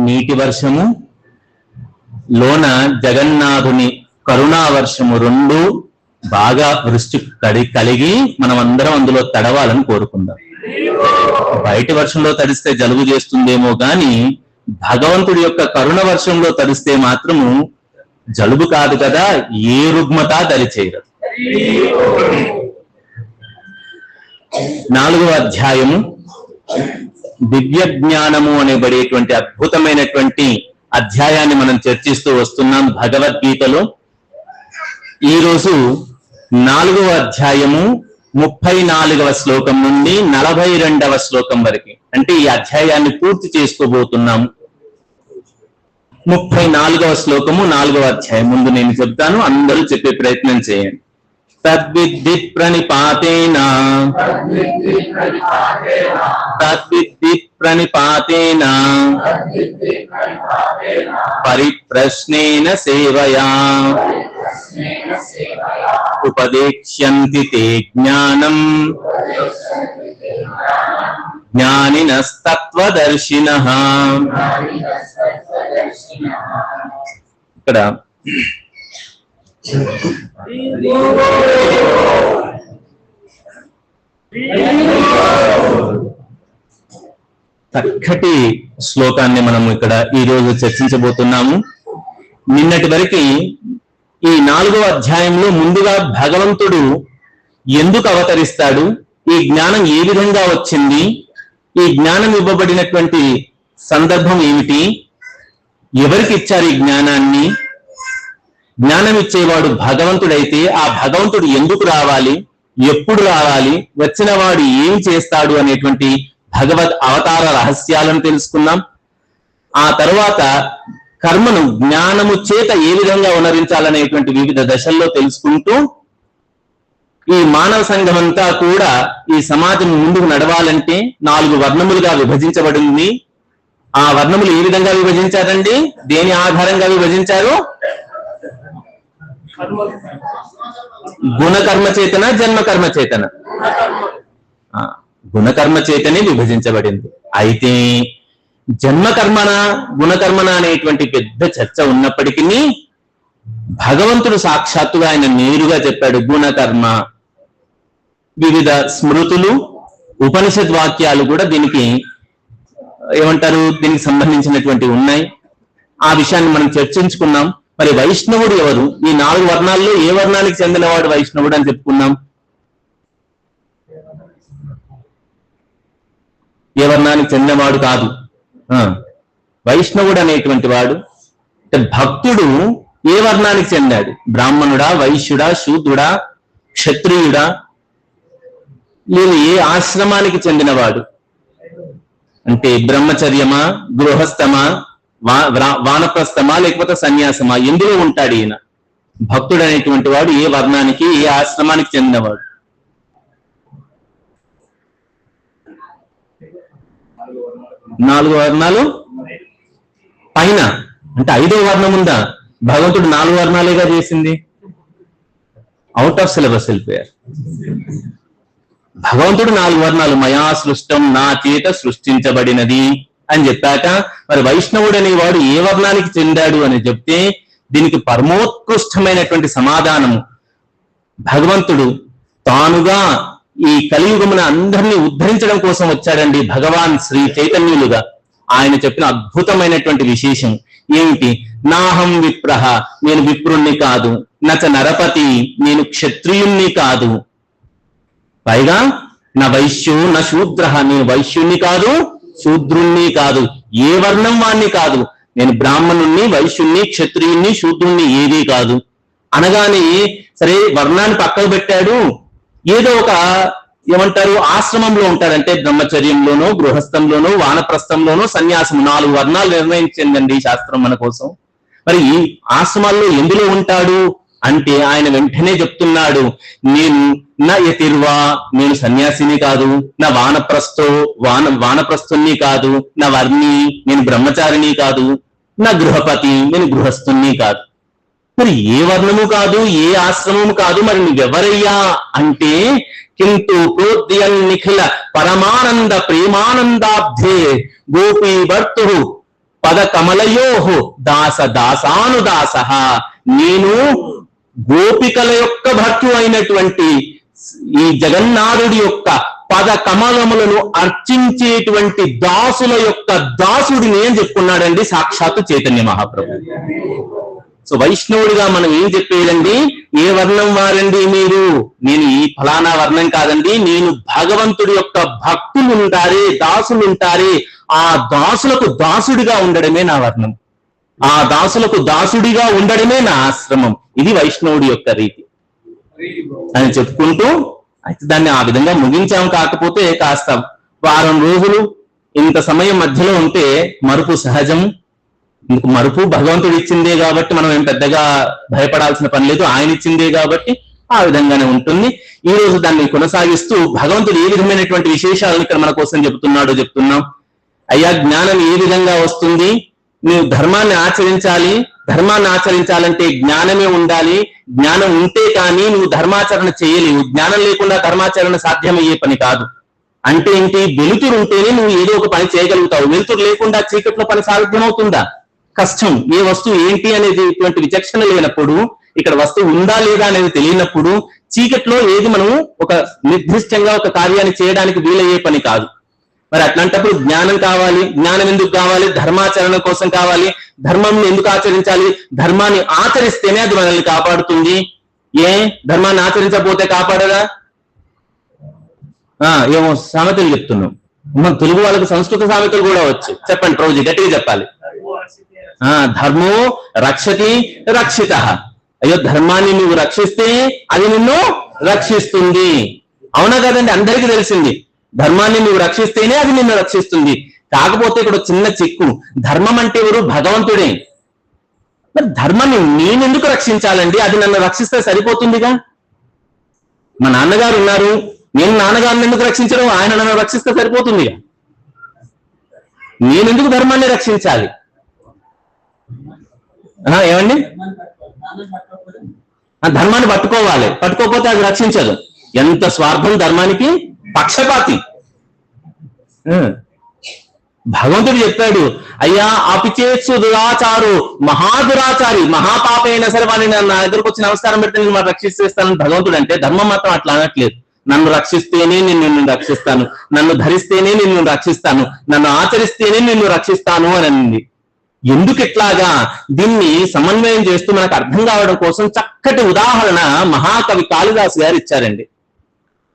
నీటి వర్షము, లోన జగన్నాథుని కరుణా వర్షము రెండు బాగా వృష్టి కలిగి మనం అందరం అందులో తడవాలని కోరుకుందాం. బయటి వర్షంలో తడిస్తే జలుబు చేస్తుందేమో గాని భగవంతుడి యొక్క కరుణ వర్షంలో తడిస్తే మాత్రము జలుబు కాదు కదా, ఏ రుగ్మత దరిచేయదు. 4వ అధ్యాయము దివ్య జ్ఞానము అనేబడేటువంటి అద్భుతమైనటువంటి అధ్యాయాన్ని మనం చర్చిస్తూ వస్తున్నాం భగవద్గీతలో. ఈరోజు 4వ అధ్యాయము 34వ శ్లోకం నుండి 42వ శ్లోకం వరకు, అంటే ఈ అధ్యాయాన్ని పూర్తి చేసుకోబోతున్నాము. 34వ శ్లోకము 4వ అధ్యాయం. ముందు నేను చెప్తాను, అందరూ చెప్పే ప్రయత్నం చేయండి. తద్విద్ధి ప్రణిపాతేన పరిప్రశ్నేన సేవయా ఉపదేక్ష్యంతి తే జ్ఞానం జ్ఞానినస్తత్వదర్శినః. ఇక్కడ చక్కటి శ్లోకాన్ని మనం ఇక్కడ ఈరోజు చర్చించబోతున్నాము. నిన్నటి వరకు ఈ 4వ అధ్యాయంలో ముందుగా భగవంతుడు ఎందుకు అవతరిస్తాడు, ఈ జ్ఞానం ఏ విధంగా వచ్చింది, ఈ జ్ఞానం ఇవ్వబడినటువంటి సందర్భం ఏమిటి, ఎవరికి ఇచ్చారు ఈ జ్ఞానాన్ని, జ్ఞానం ఇచ్చేవాడు భగవంతుడైతే ఆ భగవంతుడు ఎందుకు రావాలి, ఎప్పుడు రావాలి, వచ్చిన వాడు ఏం చేస్తాడు అనేటువంటి భగవద్ అవతార రహస్యాలను తెలుసుకున్నాం. ఆ తర్వాత కర్మను జ్ఞానము చేత ఏ విధంగా ఉనరించాలనేటువంటి వివిధ దశల్లో తెలుసుకుంటూ ఈ మానవ సంఘం అంతా కూడా ఈ సమాజం ముందుకు నడవాలంటే 4 వర్ణములుగా విభజించబడింది. ఆ వర్ణములు ఏ విధంగా విభజించారండి, దేని ఆధారంగా విభజించారు? గుణకర్మ చేతన, జన్మకర్మ చేతన? గుణకర్మ చేతనే విభజించబడింది. అయితే జన్మకర్మన గుణకర్మన అనేటువంటి పెద్ద చర్చ ఉన్నప్పటికీ భగవంతుడు సాక్షాత్తుగా ఆయన నేరుగా చెప్పాడు గుణకర్మ. వివిధ స్మృతులు, ఉపనిషద్ వాక్యాలు కూడా దీనికి ఏమంటారు, దీనికి సంబంధించినటువంటి ఉన్నాయి. ఆ విషయాన్ని మనం చర్చించుకున్నాం. మరి వైష్ణవుడు ఎవరు? ఈ 4 వర్ణాల్లో ఏ వర్ణానికి చెందినవాడు వైష్ణవుడు అని చెప్పుకున్నాం? ఏ వర్ణానికి చెందినవాడు కాదు, వైష్ణవుడు అనేటువంటి వాడు. భక్తుడు ఏ వర్ణానికి చెందాడు? బ్రాహ్మణుడా, వైశ్యుడా, శూద్రుడా, క్షత్రియుడా, లేదు ఏ ఆశ్రమానికి చెందినవాడు అంటే బ్రహ్మచర్యమా, గృహస్థమా, వానప్రస్థమా, లేకపోతే సన్యాసమా, ఎందులో ఉంటాడు ఈయన? భక్తుడు అనేటువంటి వాడు ఏ వర్ణానికి, ఏ ఆశ్రమానికి చెందినవాడు? 4 వర్ణాలు పైన, అంటే 5వ వర్ణం ఉందా? భగవంతుడు 4 వర్ణాలుగా చేసింది, అవుట్ ఆఫ్ సిలబస్ వెళ్ళిపోయారు. భగవంతుడు 4 వర్ణాలు, మయా సృష్టం, నా చేత సృష్టించబడినది అని చెప్పాక మరి వైష్ణవుడు అనేవాడు ఏ వర్ణానికి చెందాడు అని చెప్తే దీనికి పరమోత్కృష్టమైనటువంటి సమాధానము భగవంతుడు తానుగా ఈ కలియుగమున అందరినీ ఉద్ధరించడం కోసం వచ్చాడండి భగవాన్ శ్రీ చైతన్యులుగా. ఆయన చెప్పిన అద్భుతమైనటువంటి విశేషం ఏమిటి? నాహం విప్రహ, నేను విప్రుణ్ణి కాదు, నచ నరపతి, నేను క్షత్రియుణ్ణి కాదు, పైగా నా వైశ్యు నా శూద్ర, నేను వైశ్యుణ్ణి కాదు, శూద్రుణ్ణి కాదు, ఏ వర్ణం వాణ్ణి కాదు, నేను బ్రాహ్మణుణ్ణి, వైశ్యుణ్ణి, క్షత్రియుణ్ణి, శూద్రుణ్ణి ఏదీ కాదు అనగానే సరే వర్ణాన్ని పక్కకు పెట్టాడు. ఏదో ఒక ఏమంటారు ఆశ్రమంలో ఉంటాడంటే బ్రహ్మచర్యంలోనో, గృహస్థంలోనో, వానప్రస్థంలోనో, సన్యాసం, 4 వర్ణాలు నిర్ణయించిందండి శాస్త్రం మన కోసం. మరి ఈ ఆశ్రమాల్లో ఎందులో ఉంటాడు అంటే ఆయన వెంటనే చెప్తున్నాడు, నేను నా యతిర్వా, నేను సన్యాసిని కాదు, నా వానప్రస్థుని కాదు, నా వర్ణి, నేను బ్రహ్మచారిని కాదు, నా గృహపతి, నేను గృహస్థుని కాదు. మరి ఏ వర్ణము కాదు, ఏ ఆశ్రమము కాదు, మరి నువ్వెవరయ్యా అంటే కింటూ ప్రోద్యం నిఖిల పరమానంద ప్రేమానందాబ్ధే గోపీ భర్తు పద కమలయోహో దాస దాసానుదాస. నేను గోపికల యొక్క భక్తు అయినటువంటి ఈ జగన్నాథుడి యొక్క పద కమలములను అర్చించేటువంటి దాసుల యొక్క దాసుడిని అని చెప్పుకున్నాడండి సాక్షాత్తు చైతన్య మహాప్రభు. సో వైష్ణవుడిగా మనం ఏం చెప్పేదండి, ఏ వర్ణం వారండి మీరు, నేను ఈ ఫలానా వర్ణం కాదండి, నేను భగవంతుడి యొక్క భక్తులుంటారే, దాసులుంటారే, ఆ దాసులకు దాసుడిగా ఉండడమే నా వర్ణం, ఆ దాసులకు దాసుడిగా ఉండడమే నా ఆశ్రమం. ఇది వైష్ణవుడి యొక్క రీతి అని చెప్పుకుంటూ అయితే దాన్ని ఆ విధంగా ముగించాం. కాకపోతే కాస్త వారం రోజులు ఇంత సమయం మధ్యలో ఉంటే మరుపు సహజం. ఇందుకు మరుపు భగవంతుడు ఇచ్చిందే కాబట్టి మనం ఏం పెద్దగా భయపడాల్సిన పని లేదు, ఆయన ఇచ్చిందే కాబట్టి ఆ విధంగానే ఉంటుంది. ఈ రోజు దాన్ని కొనసాగిస్తూ భగవంతుడు ఏ విధమైనటువంటి విశేషాలను ఇక్కడ మన కోసం చెప్తున్నాడో చెప్తున్నాం. అయ్యా, జ్ఞానం ఏ విధంగా వస్తుంది, నువ్వు ధర్మాన్ని ఆచరించాలి, ధర్మాన్ని ఆచరించాలంటే జ్ఞానమే ఉండాలి, జ్ఞానం ఉంటే కానీ నువ్వు ధర్మాచరణ చేయలేవు, జ్ఞానం లేకుండా ధర్మాచరణ సాధ్యమయ్యే పని కాదు. అంటే ఏంటి, వెలుతురు ఉంటేనే నువ్వు ఏదో ఒక పని చేయగలుగుతావు, వెలుతురు లేకుండా చీకట్లో పని సాధ్యమవుతుందా, కష్టం. ఏ వస్తువు ఏంటి అనేది ఇటువంటి విచక్షణ లేనప్పుడు, ఇక్కడ వస్తువు ఉందా లేదా అనేది తెలియనప్పుడు చీకట్లో ఏది మనం ఒక నిర్దిష్టంగా ఒక కార్యాన్ని చేయడానికి వీలయ్యే పని కాదు. మరి అట్లాంటప్పుడు జ్ఞానం కావాలి. జ్ఞానం ఎందుకు కావాలి, ధర్మాచరణ కోసం కావాలి. ధర్మం ఎందుకు ఆచరించాలి, ధర్మాన్ని ఆచరిస్తేనే అది మనల్ని కాపాడుతుంది. ఏ ధర్మాన్ని ఆచరించకపోతే కాపాడదా? ఏమో సామెతలు చెప్తున్నాం, మన తెలుగు వాళ్ళకి సంస్కృత సామెతలు కూడా వచ్చు. చెప్పండి ప్రభుజీ, గట్టిగా చెప్పాలి. ధర్మో రక్షతి రక్షిత. అయ్యో, ధర్మాన్ని నువ్వు రక్షిస్తే అది నిన్ను రక్షిస్తుంది. అవునా కదండి, అందరికీ తెలిసింది. ధర్మాన్ని నువ్వు రక్షిస్తేనే అది నిన్ను రక్షిస్తుంది. కాకపోతే ఇక్కడ చిన్న చిక్కు, ధర్మం అంటే ఎవరు, భగవంతుడే. మరి ధర్మాన్ని నేనెందుకు రక్షించాలండి, అది నన్ను రక్షిస్తే సరిపోతుందిగా. మా నాన్నగారు ఉన్నారు, నేను నాన్నగారిని ఎందుకు రక్షించడం, ఆయన నన్ను రక్షిస్తే సరిపోతుందిగా. నేనెందుకు ధర్మాన్ని రక్షించాలి? ఏమండి, ధర్మాన్ని పట్టుకోవాలి, పట్టుకోకపోతే అది రక్షించదు. ఎంత స్వార్థం ధర్మానికి, పక్షపాతి. భగవంతుడు చెప్పాడు, అయ్యా అపిచేత్సు దురాచారు మహాదురాచారి మహాపాపైన సరే వాడిని నా దగ్గరకు వచ్చి నమస్కారం పెడితే నేను మరి రక్షిస్తానని భగవంతుడు అంటే, ధర్మం మాత్రం అట్లా అనట్లేదు. నన్ను రక్షిస్తేనే నిన్ను రక్షిస్తాను, నన్ను ధరిస్తేనే నిన్ను రక్షిస్తాను, నన్ను ఆచరిస్తేనే నిన్ను రక్షిస్తాను అని అనింది. ఎందుకు ఇట్లాగా దీన్ని సమన్వయం చేస్తూ మనకు అర్థం కావడం కోసం చక్కటి ఉదాహరణ మహాకవి కాళిదాసు గారు ఇచ్చారండి.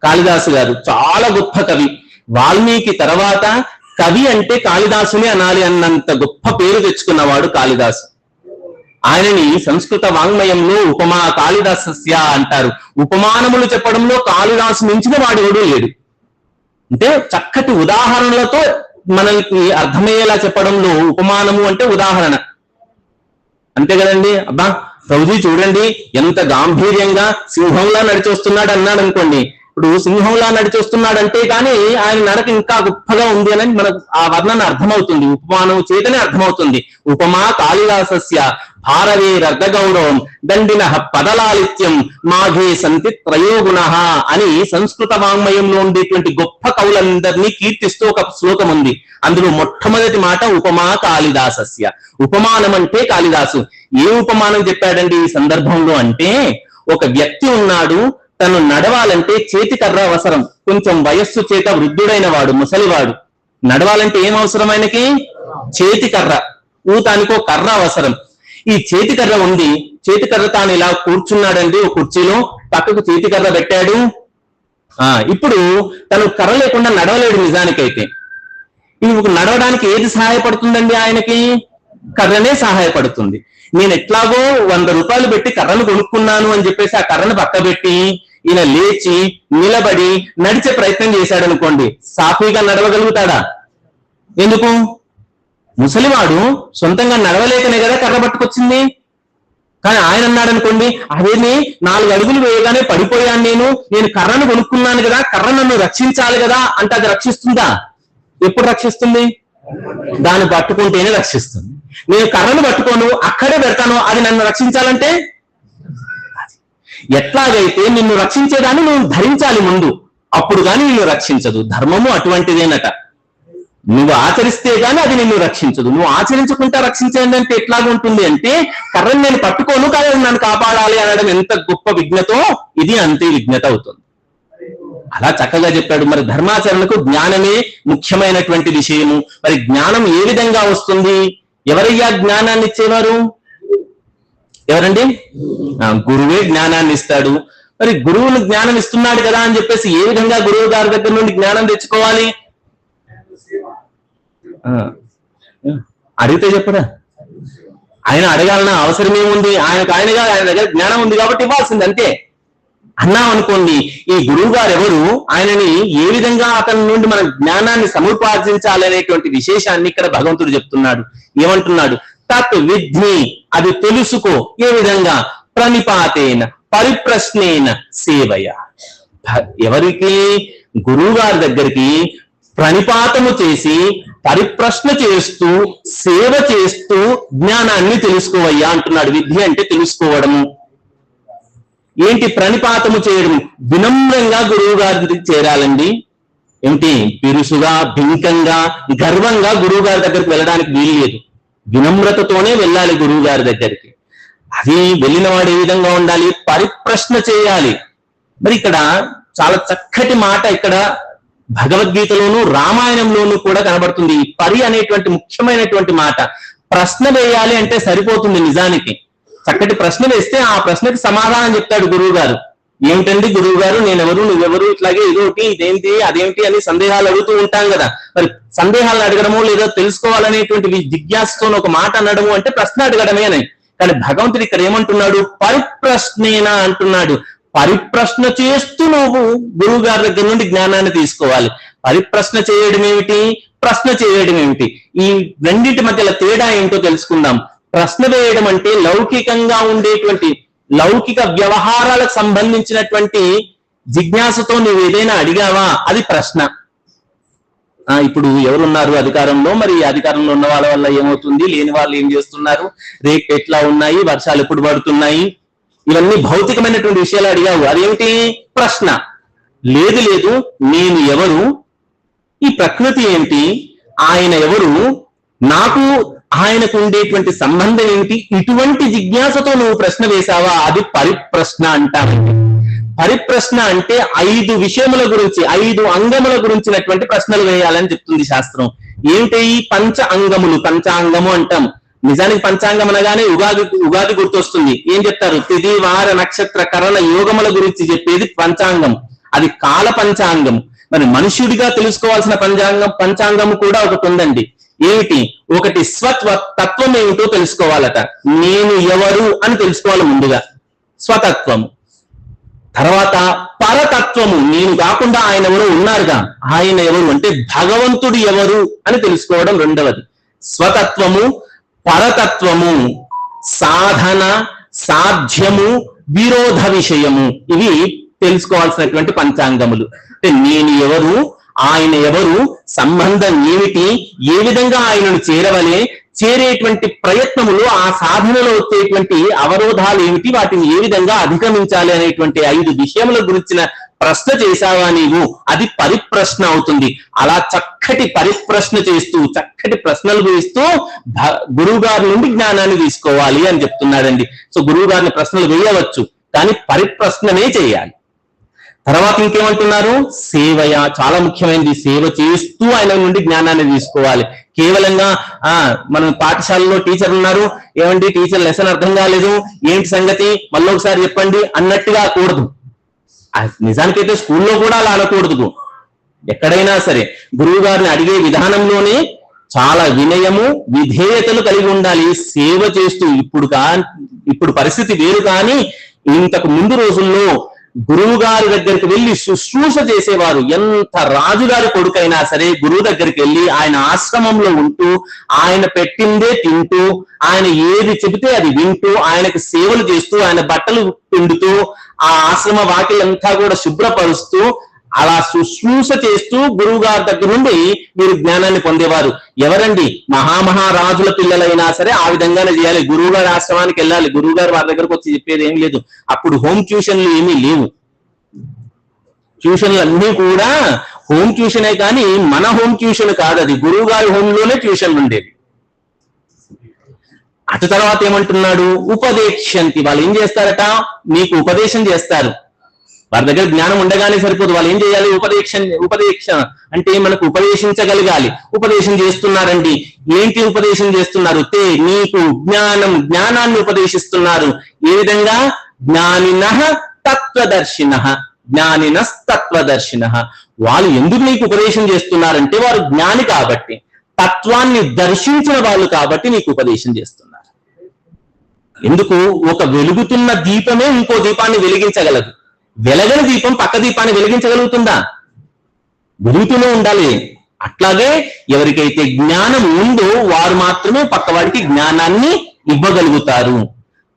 కాళిదాసు గారు చాలా గొప్ప కవి. వాల్మీకి తర్వాత కవి అంటే కాళిదాసుని అనాలి అన్నంత గొప్ప పేరు తెచ్చుకున్నవాడు కాళిదాసు. ఆయనని సంస్కృత వాంగ్మయంలో ఉపమా కాళిదాసస్య అంటారు. ఉపమానములు చెప్పడంలో కాళిదాసు మించిన వాడెవడూ లేడు. అంటే చక్కటి ఉదాహరణలతో మనకి అర్థమయ్యేలా చెప్పడంలో ఉపమానము అంటే ఉదాహరణ, అంతే కదండి. అబ్బా ప్రభుజీ చూడండి ఎంత గాంభీర్యంగా సింహంలా నడిచొస్తున్నాడు అన్నాడు అనుకోండి. ఇప్పుడు సింహంలా నడిచొస్తున్నాడంటే కానీ ఆయన నడక ఇంకా గొప్పగా ఉంది అని మనకు ఆ వర్ణన అర్థమవుతుంది, ఉపమానం చేతనే అర్థమవుతుంది. ఉపమా కాళిదాసస్య భారవే రర్ధగౌరవం దండిన పదలాలిత్యం మాఘే సంతి త్రయోగుణ అని సంస్కృత వాంగ్మయంలో ఉండేటువంటి గొప్ప కవులందరినీ కీర్తిస్తూ ఒక శ్లోకం ఉంది. అందులో మొట్టమొదటి మాట ఉపమా కాళిదాసస్య. ఉపమానం అంటే కాళిదాసు. ఏ ఉపమానం చెప్పాడండి ఈ సందర్భంలో అంటే, ఒక వ్యక్తి ఉన్నాడు, తను నడవాలంటే చేతి కర్ర అవసరం. కొంచెం వయస్సు చేత వృద్ధుడైన వాడు, ముసలివాడు. నడవాలంటే ఏం అవసరం ఆయనకి? చేతి కర్ర. ఊతానికో కర్ర అవసరం. ఈ చేతి కర్ర ఉంది, చేతి కర్ర తాను ఇలా కూర్చున్నాడండి ఒక కుర్చీలో, పక్కకు చేతి కర్ర పెట్టాడు. ఇప్పుడు తను కర్ర లేకుండా నడవలేడు నిజానికైతే. ఇది నడవడానికి ఏది సహాయపడుతుందండి ఆయనకి? కర్రనే సహాయపడుతుంది. నేను ఎట్లాగో 100 రూపాయలు పెట్టి కర్రను కొనుక్కున్నాను అని చెప్పేసి ఆ కర్రను పక్కబెట్టి ఈయన లేచి నిలబడి నడిచే ప్రయత్నం చేశాడు అనుకోండి, సాఫీగా నడవగలుగుతాడా? ఎందుకు? ముసలివాడు సొంతంగా నడవలేకనే కదా కర్ర పట్టుకొచ్చింది. కానీ ఆయన అన్నాడు అనుకోండి, అదేమి 4 అడుగులు వేయగానే పడిపోయాను, నేను కర్రను కొనుక్కున్నాను కదా, కర్ర నన్ను రక్షించాలి కదా అంటే అది రక్షిస్తుందా? ఎప్పుడు రక్షిస్తుంది? దాన్ని పట్టుకుంటేనే రక్షిస్తుంది. నేను కర్రను పట్టుకోను, అక్కడే పెడతాను, అది నన్ను రక్షించాలంటే ఎట్లాగైతే నిన్ను రక్షించేదాన్ని నువ్వు ధరించాలి ముందు, అప్పుడు కానీ నిన్ను రక్షించదు. ధర్మము అటువంటిదేనట. నువ్వు ఆచరిస్తే గానీ అది నిన్ను రక్షించదు. నువ్వు ఆచరించకుండా రక్షించండి అంటే ఎట్లాగా ఉంటుంది అంటే, కర్రని నేను పట్టుకోను కానీ నన్ను కాపాడాలి అనడం ఎంత గొప్ప విజ్ఞతో ఇది అంతే విజ్ఞత అవుతుంది. అలా చక్కగా చెప్పాడు. మరి ధర్మాచరణకు జ్ఞానమే ముఖ్యమైనటువంటి విషయము. మరి జ్ఞానం ఏ విధంగా వస్తుంది? ఎవరయ్యా జ్ఞానాన్ని ఇచ్చేవారు? ఎవరండి? గురువే జ్ఞానాన్ని ఇస్తాడు. మరి గురువును జ్ఞానం ఇస్తున్నాడు కదా అని చెప్పేసి ఏ విధంగా గురువు గారి దగ్గర నుండి జ్ఞానం తెచ్చుకోవాలి? అడిగితే చెప్పరా? ఆయన అడగాలన్న అవసరం ఏముంది? ఆయనగా ఆయన దగ్గర జ్ఞానం ఉంది కాబట్టి ఇవ్వాల్సింది అంతే. అన్నాం అనుకోండి, ఈ గురువు గారు ఎవరు, ఆయనని ఏ విధంగా అతని నుండి మన జ్ఞానాన్ని సముపార్జించాలనేటువంటి విశేషాన్ని ఇక్కడ భగవంతుడు చెప్తున్నాడు. ఏమంటున్నాడు? తత్ విజ్ఞి, అది తెలుసుకో. ఏ విధంగా? ప్రణిపాతేన పరిప్రశ్నేన సేవయ. ఎవరికి? గురువు గారి దగ్గరికి ప్రణిపాతము చేసి పరిప్రశ్న చేస్తూ సేవ చేస్తూ జ్ఞానాన్ని తెలుసుకోవయ్యా అంటున్నాడు. విద్య అంటే తెలుసుకోవడము. ఏంటి? ప్రణిపాతము చేయడం. వినమ్రంగా గురువు గారి చేరాలండి. ఏమిటి? పిరుసుగా, భింకంగా, గర్వంగా గురువు గారి దగ్గరికి వెళ్ళడానికి వీలు లేదు. వినమ్రతతోనే వెళ్ళాలి గురువు గారి దగ్గరికి. అది వెళ్ళిన వాడు ఏ విధంగా ఉండాలి? పరిప్రశ్న చేయాలి. మరి ఇక్కడ చాలా చక్కటి మాట ఇక్కడ భగవద్గీతలోను రామాయణంలోనూ కూడా కనబడుతుంది. ఈ పరి అనేటువంటి ముఖ్యమైనటువంటి మాట. ప్రశ్న వేయాలి అంటే సరిపోతుంది. నిజానికి చక్కటి ప్రశ్న వేస్తే ఆ ప్రశ్నకి సమాధానం చెప్తాడు గురువు గారు. ఏమిటండి గురువు గారు, నేనెవరు, నువ్వెవరు, ఇట్లాగే ఇదోటి, ఇదేంటి, అదేంటి అని సందేహాలు అడుగుతూ ఉంటాం కదా. మరి సందేహాలను అడగడము లేదా తెలుసుకోవాలనేటువంటి జిజ్ఞాసతో ఒక మాట అనడము అంటే ప్రశ్న అడగడమే అని. కానీ భగవంతుడు ఇక్కడ ఏమంటున్నాడు? పరిప్రశ్నేనా అంటున్నాడు. పరిప్రశ్న చేస్తూ నువ్వు గురువు గారి దగ్గర నుండి జ్ఞానాన్ని తీసుకోవాలి. పరిప్రశ్న చేయడం ఏమిటి? ప్రశ్న చేయడం ఏమిటి? ఈ రెండింటి మధ్యల తేడా ఏంటో తెలుసుకుందాం. ప్రశ్న వేయడం అంటే లౌకికంగా ఉండేటువంటి లౌకిక వ్యవహారాలకు సంబంధించినటువంటి జిజ్ఞాసతో నువ్వు ఏదైనా అడిగావా, అది ప్రశ్న. ఇప్పుడు ఎవరున్నారు అధికారంలో, మరి అధికారంలో ఉన్న వాళ్ళ వల్ల ఏమవుతుంది, లేని వాళ్ళు ఏం చేస్తున్నారు, రేట్లు ఎట్లా ఉన్నాయి, వర్షాలు ఎప్పుడు పడుతున్నాయి, ఇవన్నీ భౌతికమైనటువంటి విషయాలు అడిగావు. అదేమిటి? ప్రశ్న. లేదు లేదు, నేను ఎవరు, ఈ ప్రకృతి ఏంటి, ఆయన ఎవరు, నాకు ఆయనకు ఉండేటువంటి సంబంధం ఏమిటి, ఇటువంటి జిజ్ఞాసతో నువ్వు ప్రశ్న వేశావా, అది పరిప్రశ్న అంటామండి. పరిప్రశ్న అంటే 5 విషయముల గురించి, 5 అంగముల గురించినటువంటి ప్రశ్నలు వేయాలని చెప్తుంది శాస్త్రం. ఏమిటి? పంచ అంగములు. పంచాంగము అంటాం. నిజానికి పంచాంగం అనగానే ఉగాది గుర్తొస్తుంది. ఏం చెప్తారు? తిథి వార నక్షత్ర కరణ యోగముల గురించి చెప్పేది పంచాంగం. అది కాల పంచాంగం. మరి మనుష్యుడిగా తెలుసుకోవాల్సిన పంచాంగము కూడా ఒకటి ఉందండి. ఏమిటి? ఒకటి స్వతత్వం ఏమిటో తెలుసుకోవాలట. నేను ఎవరు అని తెలుసుకోవాలి ముందుగా, స్వతత్వము. తర్వాత పరతత్వము, నేను కాకుండా ఆయన ఎవరు ఉన్నారుగా, ఆయన ఎవరు అంటే భగవంతుడు ఎవరు అని తెలుసుకోవడం రెండవది. స్వతత్వము, పరతత్వము, సాధన, సాధ్యము, విరోధ విషయము, ఇవి తెలుసుకోవాల్సినటువంటి పంచాంగములు. అంటే నేను ఎవరు, ఆయన ఎవరు, సంబంధం ఏమిటి, ఏ విధంగా ఆయనను చేరవలే, చేరేటువంటి ప్రయత్నములు, ఆ సాధనలో వచ్చేటువంటి అవరోధాలు ఏమిటి, వాటిని ఏ విధంగా అధిగమించాలి అనేటువంటి 5 విషయముల గురించిన ప్రశ్న చేశావా నీవు, అది పరిప్రశ్న అవుతుంది. అలా చక్కటి పరిప్రశ్న చేస్తూ చక్కటి ప్రశ్నలు వేస్తూ గురువు గారి నుండి జ్ఞానాన్ని తీసుకోవాలి అని చెప్తున్నాడండి. సో గురువు గారిని ప్రశ్నలు వేయవచ్చు, కానీ పరిప్రశ్ననే చేయాలి. తర్వాత ఇంకేమంటున్నారు? సేవయ, చాలా ముఖ్యమైనది. సేవ చేస్తూ ఆయన నుండి జ్ఞానాన్ని తీసుకోవాలి. కేవలంగా మనం పాఠశాలలో టీచర్ ఉన్నారు, ఏమండి టీచర్ లెసన్ అర్థం కాలేదు, ఏంటి సంగతి, మళ్ళీ ఒకసారి చెప్పండి అన్నట్టుగా కూడదు. నిజానికైతే స్కూల్లో కూడా అలా అనకూడదు. ఎక్కడైనా సరే గురువు గారిని అడిగే విధానంలోనే చాలా వినయము, విధేయతలు కలిగి ఉండాలి. సేవ చేస్తూ, ఇప్పుడు పరిస్థితి వేరు, కానీ ఇంతకు ముందు రోజుల్లో గురువు గారి దగ్గరికి వెళ్ళి శుశ్రూష చేసేవారు. ఎంత రాజుగారి కొడుకైనా సరే గురువు దగ్గరికి వెళ్ళి ఆయన ఆశ్రమంలో ఉంటూ, ఆయన పెట్టిందే తింటూ, ఆయన ఏది చెబితే అది వింటూ, ఆయనకు సేవలు చేస్తూ, ఆయన బట్టలు పిండుతూ, ఆ ఆశ్రమ వాకిలంతా కూడా శుభ్రపరుస్తూ, అలా శుశ్రూష చేస్తూ గురువు గారి దగ్గర నుండి మీరు జ్ఞానాన్ని పొందేవారు. ఎవరండి? మహామహారాజుల పిల్లలైనా సరే ఆ విధంగానే చేయాలి. గురువు గారి ఆశ్రమానికి వెళ్ళాలి. గురువు గారు వారి దగ్గరకు వచ్చి చెప్పేది ఏం లేదు. అప్పుడు హోమ్ ట్యూషన్లు ఏమీ లేవు. ట్యూషన్లు అన్నీ కూడా హోమ్ ట్యూషనే కానీ మన హోమ్ ట్యూషన్ కాదు, అది గురువు గారి హోంలోనే ట్యూషన్ ఉండేది. అటు తర్వాత ఏమంటున్నాడు, ఉపదేశంతి, వాళ్ళు ఏం చేస్తారట, నీకు ఉపదేశం చేస్తారు. వారి దగ్గర జ్ఞానం ఉండగానే సరిపోదు, వాళ్ళు ఏం చేయాలి, ఉపదేశ అంటే మనకు ఉపదేశించగలగాలి. ఉపదేశం చేస్తున్నారండి, ఏంటి ఉపదేశం చేస్తున్నారు, నీకు జ్ఞానాన్ని ఉపదేశిస్తున్నారు. ఏ విధంగా, జ్ఞానినః తత్వదర్శినః, జ్ఞానినస్తత్వదర్శినః. వాళ్ళు ఎందుకు నీకు ఉపదేశం చేస్తున్నారంటే వారు జ్ఞాని కాబట్టి, తత్వాన్ని దర్శించిన వాళ్ళు కాబట్టి నీకు ఉపదేశం చేస్తున్నారు. ఎందుకు, ఒక వెలుగుతున్న దీపమే ఇంకో దీపాన్ని వెలిగించగలదు, వెలగని దీపం పక్క దీపాన్ని వెలిగించగలుగుతుందా? వెలుగుతూనే ఉండాలి. అట్లాగే ఎవరికైతే జ్ఞానం ఉందో వారు మాత్రమే పక్కవాడికి జ్ఞానాన్ని ఇవ్వగలుగుతారు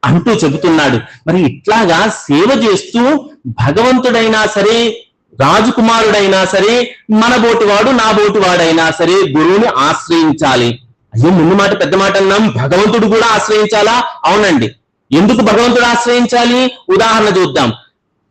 అంటూ చెబుతున్నాడు. మరి ఇట్లాగా సేవ చేస్తూ భగవంతుడైనా సరే, రాజకుమారుడైనా సరే, మన బోటివాడు నా బోటివాడైనా సరే గురువుని ఆశ్రయించాలి. అయ్యో, ముందు మాట పెద్ద మాట అన్నాం, భగవంతుడు కూడా ఆశ్రయించాలా? అవునండి. ఎందుకు భగవంతుడు ఆశ్రయించాలి? ఉదాహరణ చూద్దాం.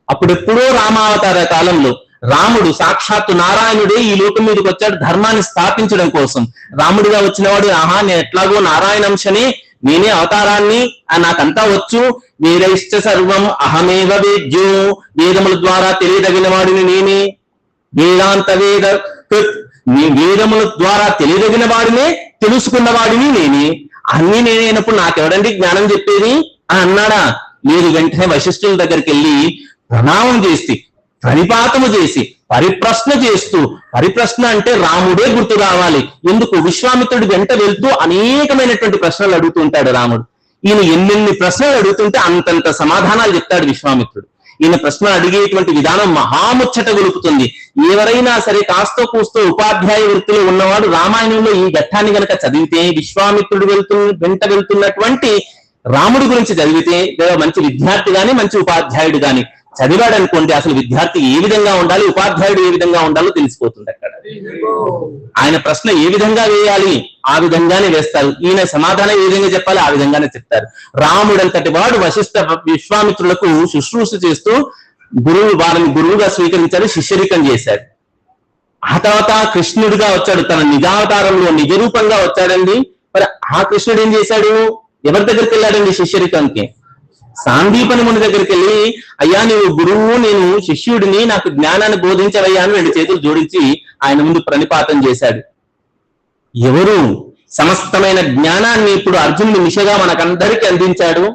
అప్పుడెప్పుడో రామావతార కాలంలో రాముడు సాక్షాత్తు నారాయణుడే ఈ లోకం మీదకి వచ్చాడు ధర్మాన్ని స్థాపించడం కోసం. రాముడిగా వచ్చినవాడు, నేను ఎట్లాగో నారాయణంశనే, నేనే అవతారాన్ని, నాకంతా వచ్చు, వేదైశ్చ సర్వం అహమేవ వేద్యో, వేదముల ద్వారా తెలియదగిన వాడిని నేనే, వేదాంత వేదముల ద్వారా తెలియదగిన వాడినే, తెలుసుకున్న వాడిని నేనే, అన్ని నేనైనప్పుడు నాకెవడండి జ్ఞానం చెప్పేది అని అన్నాడా? లేదు. వెంటనే వశిష్ఠుల దగ్గరికి వెళ్ళి ప్రణామం చేసి, ప్రణిపాతము చేసి, పరిప్రశ్న చేస్తూ, పరిప్రశ్న అంటే రాముడే గుర్తు రావాలి. ఎందుకు, విశ్వామిత్రుడు వెంట వెళ్తూ అనేకమైనటువంటి ప్రశ్నలు అడుగుతూ ఉంటాడు రాముడు. ఈయన ఎన్నెన్ని ప్రశ్నలు అడుగుతుంటే అంతంత సమాధానాలు చెప్తాడు విశ్వామిత్రుడు. ఈయన ప్రశ్న అడిగేటువంటి విధానం మహాముచ్చట గొలుపుతుంది. ఎవరైనా సరే కాస్తో కూస్తో ఉపాధ్యాయ వృత్తిలో ఉన్నవాడు రామాయణంలో ఈ ఘట్టాన్ని గనక చదివితే, విశ్వామిత్రుడు వెంట వెళ్తున్నటువంటి రాముడి గురించి చదివితే, మంచి విద్యార్థి గాని మంచి ఉపాధ్యాయుడు గాని చదివాడు అనుకోండి, అసలు విద్యార్థి ఏ విధంగా ఉండాలి, ఉపాధ్యాయుడు ఏ విధంగా ఉండాలో తెలిసిపోతుంది. అక్కడ ఆయన ప్రశ్న ఏ విధంగా వేయాలి ఆ విధంగానే వేస్తారు, ఈయన సమాధానం ఏ విధంగా చెప్పాలి ఆ విధంగానే చెప్తారు. రాముడంతటి వాడు వశిష్ఠ విశ్వామిత్రులకు శుశ్రూష చేస్తూ వారిని గురువుగా స్వీకరించాడు, శిష్యరికం చేశాడు. ఆ తర్వాత కృష్ణుడిగా వచ్చాడు, తన నిజావతారంలో నిజ రూపంగా వచ్చాడండి. మరి ఆ కృష్ణుడు ఏం చేశాడు, ఎవరి దగ్గరికి వెళ్ళాడండి శిష్యరికంకి? సాందీపని ముని దగ్గరికి వెళ్ళి, అయ్యా నీవు గురువు, నేను శిష్యుడిని, నాకు జ్ఞానాన్ని బోధించవయ్యా అని 2 చేతులు జోడించి ఆయన ముందు ప్రణిపాతం చేశాడు. ఎవరు సమస్తమైన జ్ఞానాన్ని ఇప్పుడు అర్జునుడి మిషగా మనకందరికీ అందించాడు.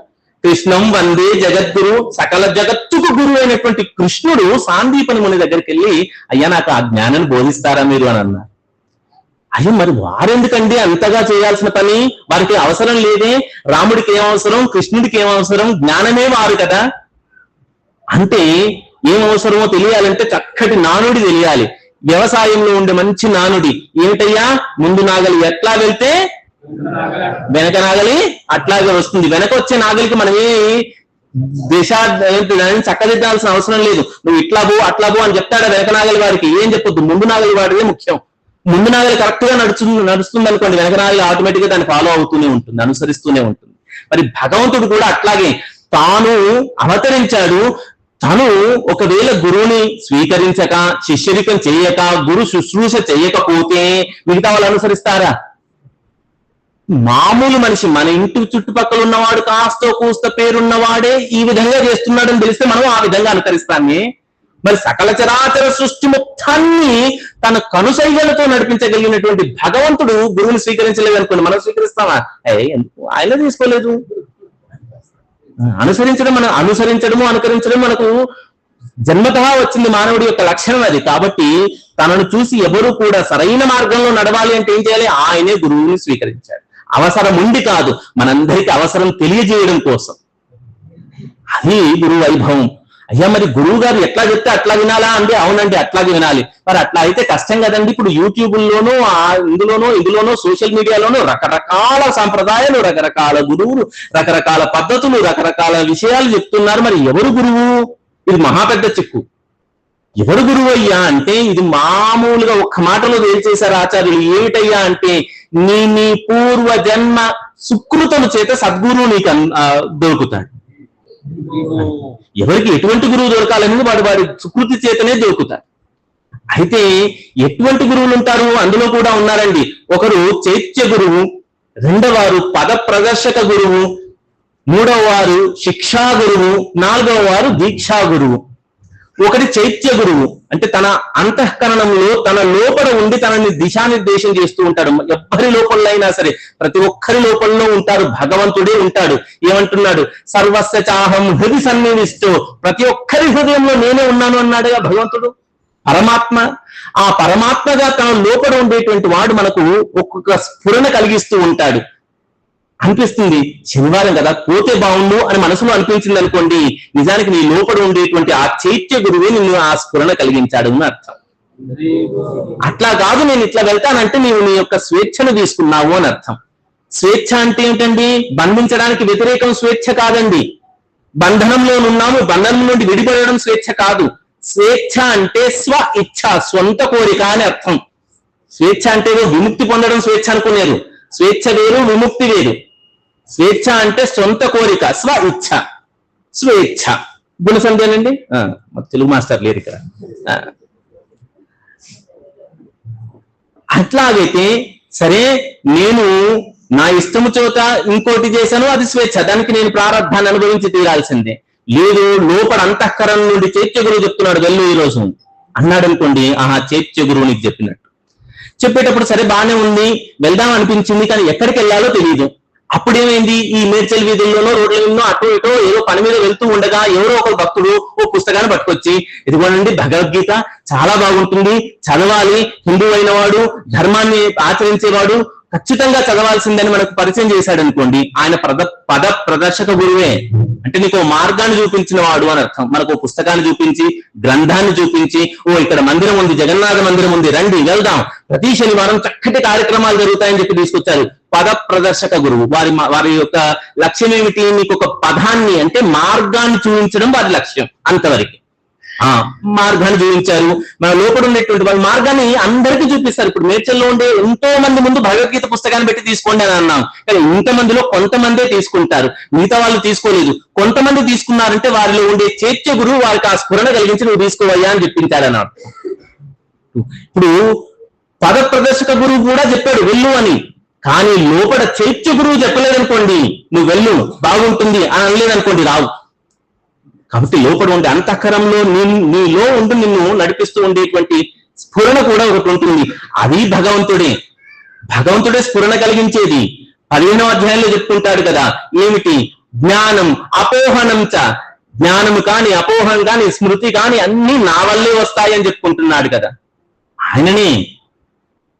కృష్ణం వందే జగద్గురు, సకల జగత్తుకు గురువు అయినటువంటి కృష్ణుడు సాందీపని ముని దగ్గరికి వెళ్ళి, అయ్యా నాకు ఆ జ్ఞానాన్ని బోధిస్తారా మీరు అని అన్నారు. అయ్యో, మరి వారెందుకండి అంతగా చేయాల్సిన పని, వారికి అవసరం లేదే, రాముడికి ఏమవసరం, కృష్ణుడికి ఏమవసరం, జ్ఞానమే వారు కదా. అంటే ఏమవసరమో తెలియాలంటే చక్కటి నానుడి తెలియాలి. వ్యవసాయంలో ఉండే మంచి నానుడి ఏమిటయ్యా, ముందు నాగలి ఎట్లా వెళ్తే వెనక నాగలి అట్లాగే వస్తుంది. వెనక వచ్చే నాగలికి మనమే చక్కదిద్దాల్సిన అవసరం లేదు. నువ్వు ఇట్లా పో అట్లా పో అని చెప్తాడా వెనక నాగలి వాడికి? ఏం చెప్పొద్దు, ముందు నాగలి వాడిదే ముఖ్యం. ముందు నాగలి కరెక్ట్ గా నడుస్తుంది అనుకోండి, వెనక నాగలి ఆటోమేటిక్ గా దాన్ని ఫాలో అవుతూనే ఉంటుంది, అనుసరిస్తూనే ఉంటుంది. మరి భగవంతుడు కూడా అట్లాగే తాను అవతరించాడు. తను ఒకవేళ గురువుని స్వీకరించక, శిష్యరికం చేయక, గురు శుశ్రూష చేయకపోతే మిగతా వాళ్ళు అనుసరిస్తారా? మామూలు మనిషి, మన ఇంటి చుట్టుపక్కల ఉన్నవాడు కాస్తో కూస్త పేరున్నవాడే ఈ విధంగా చేస్తున్నాడని తెలిస్తే మనం ఆ విధంగా అనుకరిస్తామే. మరి సకల చరాచర సృష్టి మొత్తాన్ని తన కనుసైగలతో నడిపించగలిగినటువంటి భగవంతుడు గురువుని స్వీకరించలేదు అనుకోండి, మనం స్వీకరిస్తామా? ఎందుకు, ఆయన తీసుకోలేదు. అనుసరించడము అనుకరించడం మనకు జన్మతః వచ్చింది, మానవుడి యొక్క లక్షణం అది. కాబట్టి తనను చూసి ఎవరు కూడా సరైన మార్గంలో నడవాలి అంటే ఏం చేయాలి? ఆయనే గురువుని స్వీకరించాడు. అవసరం ఉండి కాదు, మనందరికీ అవసరం తెలియజేయడం కోసం. అది గురువు వైభవం. అయ్యా, మరి గురువు గారు ఎట్లా చెప్తే అట్లా వినాలా అంటే, అవునండి అట్లాగే వినాలి. మరి అట్లా అయితే కష్టం కదండి. ఇప్పుడు యూట్యూబ్లోనూ ఇందులోనూ సోషల్ మీడియాలోనూ రకరకాల సాంప్రదాయాలు, రకరకాల గురువులు, రకరకాల పద్ధతులు, రకరకాల విషయాలు చెప్తున్నారు. మరి ఎవరు గురువు? ఇది మహా పెద్ద చిక్కు. ఎవరు గురువు అయ్యా అంటే, ఇది మామూలుగా ఒక్క మాటలో తేల్చేశారు ఆచార్యులు. ఏమిటయ్యా అంటే, నీ పూర్వ జన్మ సుకృతము చేత సద్గురువు నీకు దొరుకుతాడు. ఎవరికి ఎటువంటి గురువు దొరకాలనేది వాడి సుకృతి చేతనే దొరుకుతాడు. అయితే ఎటువంటి గురువులు ఉంటారు? అందులో కూడా ఉన్నారండి. ఒకరు చైత్య గురువు, రెండవ వారు పద ప్రదర్శక గురువు, మూడవ వారు శిక్షా గురువు, నాలుగవ వారు దీక్షా గురువు. ఒకటి చైత్య గురువు అంటే తన అంతఃకరణంలో తన లోపల ఉండి తనని దిశానిర్దేశం చేస్తూ ఉంటాడు. ఎవ్వరి లోపల అయినా సరే, ప్రతి ఒక్కరి లోపలలో ఉంటారు, భగవంతుడే ఉంటాడు. ఏమంటున్నాడు? సర్వస్య చాహం హృది సన్నివిష్టో, ప్రతి ఒక్కరి హృదయంలో నేనే ఉన్నాను అన్నాడుగా భగవంతుడు. పరమాత్మ, ఆ పరమాత్మగా తన లోపల ఉండేటువంటి వాడు మనకు ఒక్కొక్క స్ఫురణ కలిగిస్తూ ఉంటాడు. అనిపిస్తుంది శనివారం కదా, పోతే బాగుండు అని మనసులో అనిపించింది అనుకోండి, నిజానికి నీ లోపల ఉండేటువంటి ఆ చైత్య గురువే నిన్ను ఆ స్ఫురణ కలిగించాడు అని అర్థం. అట్లా కాదు నేను ఇట్లా వెళ్తానంటే నీవు నీ యొక్క స్వేచ్ఛను తీసుకున్నావు అని అర్థం. స్వేచ్ఛ అంటే ఏంటండి? బంధించడానికి వ్యతిరేకం స్వేచ్ఛ కాదండి. బంధనంలో ఉన్నాము, బంధనం నుండి విడిపడడం స్వేచ్ఛ కాదు. స్వేచ్ఛ అంటే స్వ ఇచ్ఛ, స్వంత కోరిక అని అర్థం. స్వేచ్ఛ అంటే విముక్తి పొందడం స్వేచ్ఛ అనుకునేరు. స్వేచ్ఛ వేరు, విముక్తి వేరు. స్వేచ్ఛ అంటే సొంత కోరిక, స్వ ఇచ్ఛ, స్వేచ్ఛ. గుణసంధ్యానండి, తెలుగు మాస్టర్ లేరు ఇక్కడ. అట్లాగైతే సరే, నేను నా ఇష్టము చోట ఇంకోటి చేశాను, అది స్వేచ్ఛ, దానికి నేను ప్రారంధాన్ని అనుభవించి తీరాల్సిందే. లేదు, లోపల అంతఃకరణ నుండి చైత్య గురువు చెప్తున్నాడు వెళ్ళు ఈ రోజు అన్నాడు అనుకోండి, ఆహా చైత్య గురువు నీకు చెప్పినట్టు. చెప్పేటప్పుడు సరే బాగానే ఉంది, వెళ్దాం అనిపించింది, కానీ ఎక్కడికి వెళ్ళాలో తెలియదు. అప్పుడేమైంది? ఈ మేడ్చల్ వీధుల్లోనో రోడ్ల మీదనో అటో ఇటో ఏదో పని మీద వెళ్తూ ఉండగా ఎవరో ఒక భక్తుడు ఓ పుస్తకాన్ని పట్టుకొచ్చి, ఇదిగోనండి భగవద్గీత చాలా బాగుంటుంది, చదవాలి, హిందూ అయిన వాడు, ధర్మాన్ని ఆచరించేవాడు ఖచ్చితంగా చదవాల్సిందని మనకు పరిచయం చేశాడు అనుకోండి, ఆయన పద ప్రదర్శక గురువే. అంటే నీకు మార్గాన్ని చూపించిన వాడు అని అర్థం. మనకు పుస్తకాన్ని చూపించి, గ్రంథాన్ని చూపించి, ఓ ఇక్కడ మందిరం ఉంది, జగన్నాథ మందిరం ఉంది, రండి వెళ్దాం, ప్రతి శనివారం చక్కటి కార్యక్రమాలు జరుగుతాయని చెప్పి తీసుకొచ్చారు. పద ప్రదర్శక గురువు. వారి యొక్క లక్ష్యం ఏమిటి? నీకు ఒక పదాన్ని అంటే మార్గాన్ని చూపించడం వారి లక్ష్యం. అంతవరకు మార్గాన్ని చూపించారు. మన లోపల ఉండేటువంటి వాళ్ళ మార్గాన్ని అందరికీ చూపిస్తారు. ఇప్పుడు మేడ్చల్లో ఉండే ఎంతో మంది ముందు భగవద్గీత పుస్తకాన్ని పెట్టి తీసుకోండి అని అన్నాం, కానీ ఇంతమందిలో కొంతమందే తీసుకుంటారు, మిగతా వాళ్ళు తీసుకోలేదు. కొంతమంది తీసుకున్నారంటే వారిలో ఉండే చైత్య గురువు వారికి ఆ స్ఫురణ కలిగించి నువ్వు తీసుకోవయ్యా అని చెప్పించాడన్నారు. ఇప్పుడు పద ప్రదర్శక గురువు కూడా చెప్పాడు వెళ్ళు అని, కానీ లోపల చైత్య గురువు చెప్పలేదనుకోండి, నువ్వు వెళ్ళు బాగుంటుంది అని అనలేదనుకోండి, రావు. కాబట్టి లోపల ఉండే అంతఃకరంలో నీలో ఉంటూ నిన్ను నడిపిస్తూ ఉండేటువంటి స్ఫురణ కూడా ఒకటి ఉంటుంది. అది భగవంతుడే స్ఫురణ కలిగించేది. 15వ అధ్యాయంలో చెప్పుకుంటాడు కదా, ఏమిటి? జ్ఞానం అపోహనం చ, జ్ఞానము కాని అపోహం కాని స్మృతి కాని అన్ని నా వల్లే వస్తాయని చెప్పుకుంటున్నాడు కదా ఆయననే.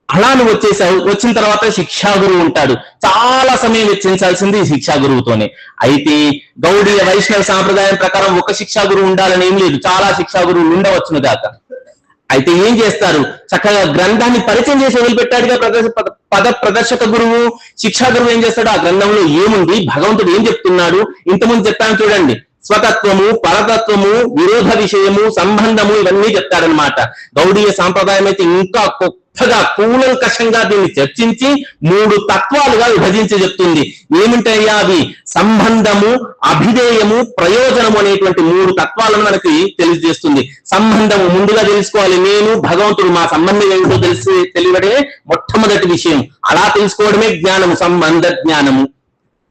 అలా నువ్వు వచ్చేసావు. వచ్చిన తర్వాత శిక్షా గురువు ఉంటాడు. చాలా సమయం వెచ్చించాల్సింది ఈ శిక్షా గురువుతోనే. అయితే గౌడీయ వైష్ణవ సాంప్రదాయం ప్రకారం ఒక శిక్షా గురువు ఉండాలని ఏం లేదు, చాలా శిక్షా గురువులు ఉండవచ్చును గాక. అయితే ఏం చేస్తారు? చక్కగా గ్రంథాన్ని పరిచయం చేసి వదిలిపెట్టాడుగా పద ప్రదర్శక గురువు. శిక్షా గురువు ఏం చేస్తాడు? ఆ గ్రంథంలో ఏముంది, భగవంతుడు ఏం చెప్తున్నాడు, ఇంతకుముందు చెప్పాను చూడండి, స్వతత్వము, పరతత్వము, విరోధ విషయము, సంబంధము, ఇవన్నీ చెప్తాడనమాట. గౌడీయ సాంప్రదాయం అయితే ఇంకా గొప్పగా కూలంకషంగా దీన్ని చర్చించి 3 తత్వాలుగా విభజించి చెప్తుంది. ఏమిటయ్యా అవి? సంబంధము, అభిధేయము, ప్రయోజనము అనేటువంటి 3 తత్వాలను మనకి తెలియజేస్తుంది. సంబంధము ముందుగా తెలుసుకోవాలి. నేను భగవంతుడు మా సంబంధం ఏమిటో తెలియడమే మొట్టమొదటి విషయం. అలా తెలుసుకోవడమే జ్ఞానము, సంబంధ జ్ఞానము.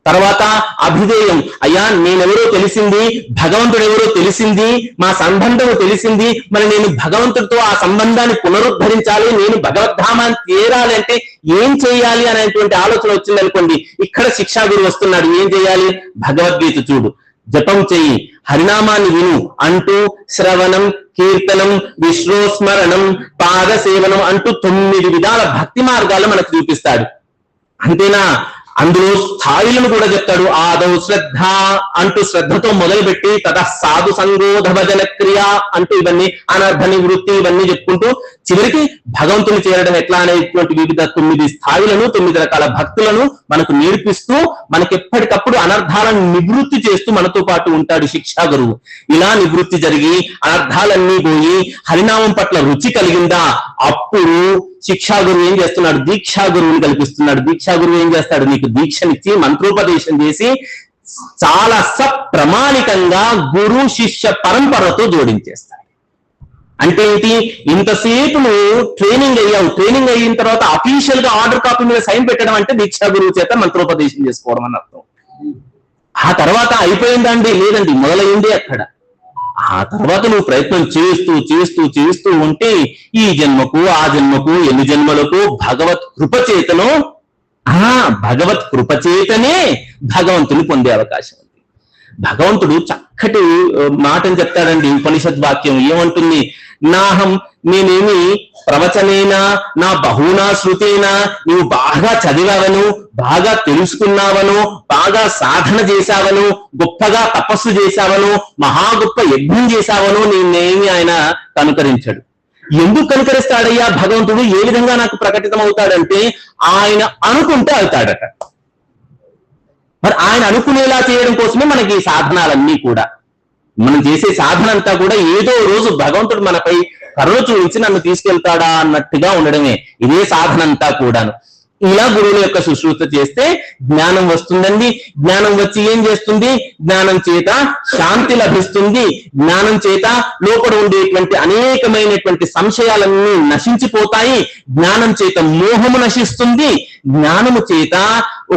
తర్వాత అభిధేయం, అయ్యా నేనెవరో తెలిసింది, భగవంతుడు ఎవరో తెలిసింది, మా సంబంధము తెలిసింది, మరి నేను భగవంతుడితో ఆ సంబంధాన్ని పునరుద్ధరించాలి, నేను భగవద్ధామాన్ని చేరాలి అంటే ఏం చేయాలి అనేటువంటి ఆలోచన వచ్చింది అనుకోండి, ఇక్కడ శిక్షా గురువు వస్తున్నాడు. ఏం చేయాలి? భగవద్గీత చూడు, జపం చెయ్యి, హరినామాన్ని విను అంటూ శ్రవణం, కీర్తనం, విశ్వస్మరణం, పాద సేవనం అంటూ 9 విధాల భక్తి మార్గాలు మనకు చూపిస్తాడు. అంతేనా? అందులో స్థాయిలను కూడా చెప్తాడు. ఆదౌ శ్రద్ధ అంటూ శ్రద్ధతో మొదలుపెట్టి తద సాధు సంగోధ భజన క్రియ అంటూ ఇవన్నీ అనర్థ నివృత్తి ఇవన్నీ చెప్పుకుంటూ చివరికి భగవంతుని చేరడం ఎట్లా అనేటువంటి వివిధ 9 స్థాయిలను, 9 రకాల భక్తులను మనకు నేర్పిస్తూ మనకి ఎప్పటికప్పుడు అనర్థాలను నివృత్తి చేస్తూ మనతో పాటు ఉంటాడు శిక్షా గురువు. ఇలా నివృత్తి జరిగి అనర్థాలన్నీ పోయి హరినామం పట్ల రుచి కలిగిందా, అప్పుడు శిక్షా గురువు ఏం చేస్తున్నాడు? దీక్షా గురువుని కల్పిస్తున్నాడు. దీక్షా గురువు ఏం చేస్తాడు? నీకు దీక్షనిచ్చి మంత్రోపదేశం చేసి చాలా సప్రమాణికంగా గురు శిష్య పరంపరతో జోడించేస్తాడు. అంటే ఏంటి, ఇంతసేపు నువ్వు ట్రైనింగ్ అయ్యావు, ట్రైనింగ్ అయిన తర్వాత అఫీషియల్ గా ఆర్డర్ కాపీ మీద సైన్ పెట్టడం అంటే దీక్షా గురువు చేత మంత్రోపదేశం చేసుకోవడం అని అర్థం. ఆ తర్వాత అయిపోయిందండి, లేదండి, మొదలైంది అక్కడ. ఆ తర్వాత నువ్వు ప్రయత్నం చేస్తూ చేస్తూ చేస్తూ ఉంటే ఈ జన్మకు ఆ జన్మకు ఎన్ని జన్మలకు భగవత్ కృపచేతను భగవత్ కృపచేతనే భగవంతుని పొందే అవకాశం ఉంది. భగవంతుడు చక్కటి మాటని చెప్తాడండి. ఉపనిషద్ వాక్యం ఏమంటుంది, నాహం, నేనేమి ప్రవచనేనా నా బహునా శృతేనా, నీవు బాగా చదివావను, బాగా తెలుసుకున్నావను, బాగా సాధన చేశావను, గొప్పగా తపస్సు చేశావను, మహా గొప్ప యజ్ఞం చేశావను నేనేమి ఆయన కనుకరించాడు. ఎందుకు కనుకరిస్తాడయ్యా భగవంతుడు? ఏ విధంగా నాకు ప్రకటితం అవుతాడంటే ఆయన అనుకుంటే అవుతాడట. మరి ఆయన అనుకునేలా చేయడం కోసమే మనకి ఈ సాధనాలన్నీ కూడా. మనం చేసే సాధన అంతా కూడా ఏదో రోజు భగవంతుడు మనపై కరుణ చూపించి నన్ను తీసుకెళ్తాడా అన్నట్టుగా ఉండడమే ఇదే సాధన అంతా కూడాను. ఇలా గురువుల యొక్క శుశ్రూష చేస్తే జ్ఞానం వస్తుందండి. జ్ఞానం వచ్చి ఏం చేస్తుంది? జ్ఞానం చేత శాంతి లభిస్తుంది. జ్ఞానం చేత లోపల ఉండేటువంటి అనేకమైనటువంటి సంశయాలన్నీ నశించిపోతాయి. జ్ఞానం చేత మోహము నశిస్తుంది. జ్ఞానము చేత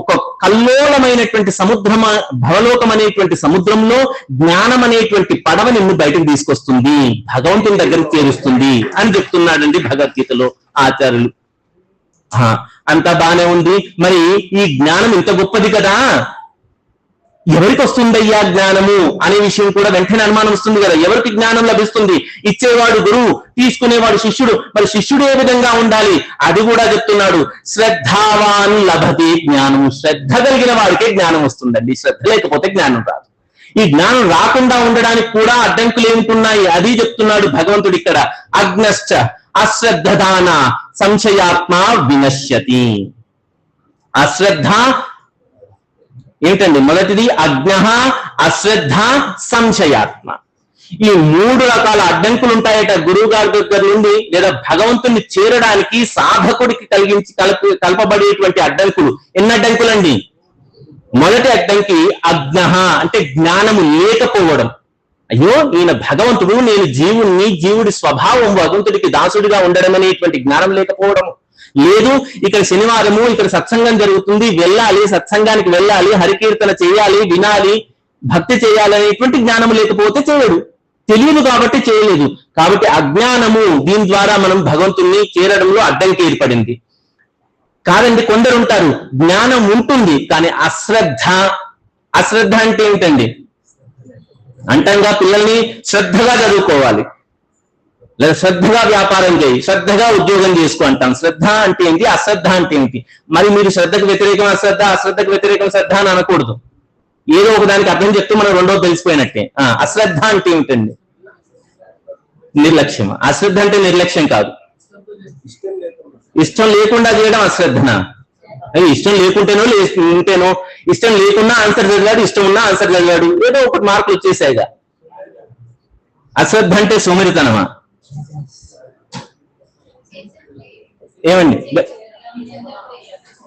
ఒక కల్లోలమైనటువంటి సముద్రం, భవలోకం అనేటువంటి సముద్రంలో జ్ఞానం అనేటువంటి పడవ నిన్ను బయటకు తీసుకొస్తుంది, భగవంతుని దగ్గరికి చేరుస్తుంది అని చెప్తున్నాడండి భగవద్గీతలో ఆచార్యులు. అంతా బానే ఉంది. మరి ఈ జ్ఞానం ఇంత గొప్పది కదా, ఎవరికి వస్తుందయ్యా జ్ఞానము అనే విషయం కూడా వెంటనే అనుమానం వస్తుంది కదా. ఎవరికి జ్ఞానం లభిస్తుంది? ఇచ్చేవాడు గురువు, తీసుకునేవాడు శిష్యుడు. మరి శిష్యుడు ఏ విధంగా ఉండాలి అది కూడా చెప్తున్నాడు. శ్రద్ధావాన్ లభతే జ్ఞానం, శ్రద్ధ కలిగిన వాడికే జ్ఞానం వస్తుందండి. శ్రద్ధ లేకపోతే జ్ఞానం రాదు. ఈ జ్ఞానం రాకుండా ఉండడానికి కూడా అడ్డంకులు ఏమిటున్నాయి అది చెప్తున్నాడు భగవంతుడు ఇక్కడ. అజ్ఞశ్చ అశ్రద్ధదాన సంశయాత్మ వినశ్యతి. అశ్రద్ధ ఏమిటండి? మొదటిది అజ్ఞ, అశ్రద్ధ, సంశయాత్మ. ఈ 3 రకాల అడ్డంకులు ఉంటాయట గురువు గారి దగ్గర నుండి, లేదా భగవంతుని చేరడానికి సాధకుడికి కల్పబడేటువంటి అడ్డంకులు. ఎన్ని అడ్డంకులండి? మొదటి అడ్డంకి అజ్ఞ, అంటే జ్ఞానము లేకపోవడం. అయ్యో ఈయన భగవంతుడు, నేను జీవుణ్ణి, జీవుడి స్వభావం భగవంతుడికి దాసుడిగా ఉండడం అనేటువంటి జ్ఞానం లేకపోవడం. లేదు, ఇక్కడ శనివారము, ఇక్కడ సత్సంగం జరుగుతుంది, వెళ్ళాలి, సత్సంగానికి వెళ్ళాలి, హరికీర్తన చేయాలి, వినాలి, భక్తి చేయాలి అనేటువంటి జ్ఞానం లేకపోతే చేయడు. తెలియదు కాబట్టి చేయలేదు. కాబట్టి అజ్ఞానము, దీని ద్వారా మనం భగవంతుణ్ణి చేరడంలో అడ్డంకి ఏర్పడింది. కాదండి, కొందరు ఉంటారు జ్ఞానం ఉంటుంది కానీ అశ్రద్ధ. అశ్రద్ధ అంటే ఏమిటండి? అంటంగా పిల్లల్ని శ్రద్ధగా చదువుకోవాలి, లేదా శ్రద్ధగా వ్యాపారం చేయి, శ్రద్ధగా ఉద్యోగం చేసుకో అంటాం. శ్రద్ధ అంటే ఏంటి? అశ్రద్ధ అంటే ఏంటి? మరి మీరు శ్రద్ధకు వ్యతిరేకం అశ్రద్ధ, అశ్రద్ధకు వ్యతిరేకం శ్రద్ధ అని అనకూడదు. ఏదో ఒకదానికి అర్థం చెప్తూ మనం రెండో తెలిసిపోయినట్టే. అశ్రద్ధ అంటే ఏమిటండి? నిర్లక్ష్యం. అశ్రద్ధ అంటే నిర్లక్ష్యం కాదు. ఇష్టం లేకుండా చేయడం అశ్రద్ధనా? ఇష్టం లేకుంటేనో ఉంటేనో, ఇష్టం లేకున్నా ఆన్సర్ చదివాడు, ఇష్టం ఉన్నా ఆన్సర్ చదివాడు, ఏదో ఒకటి మార్కులు వచ్చేసాయిగా. అశ్రద్ధ అంటే సోమరితనమా? ఏమండి?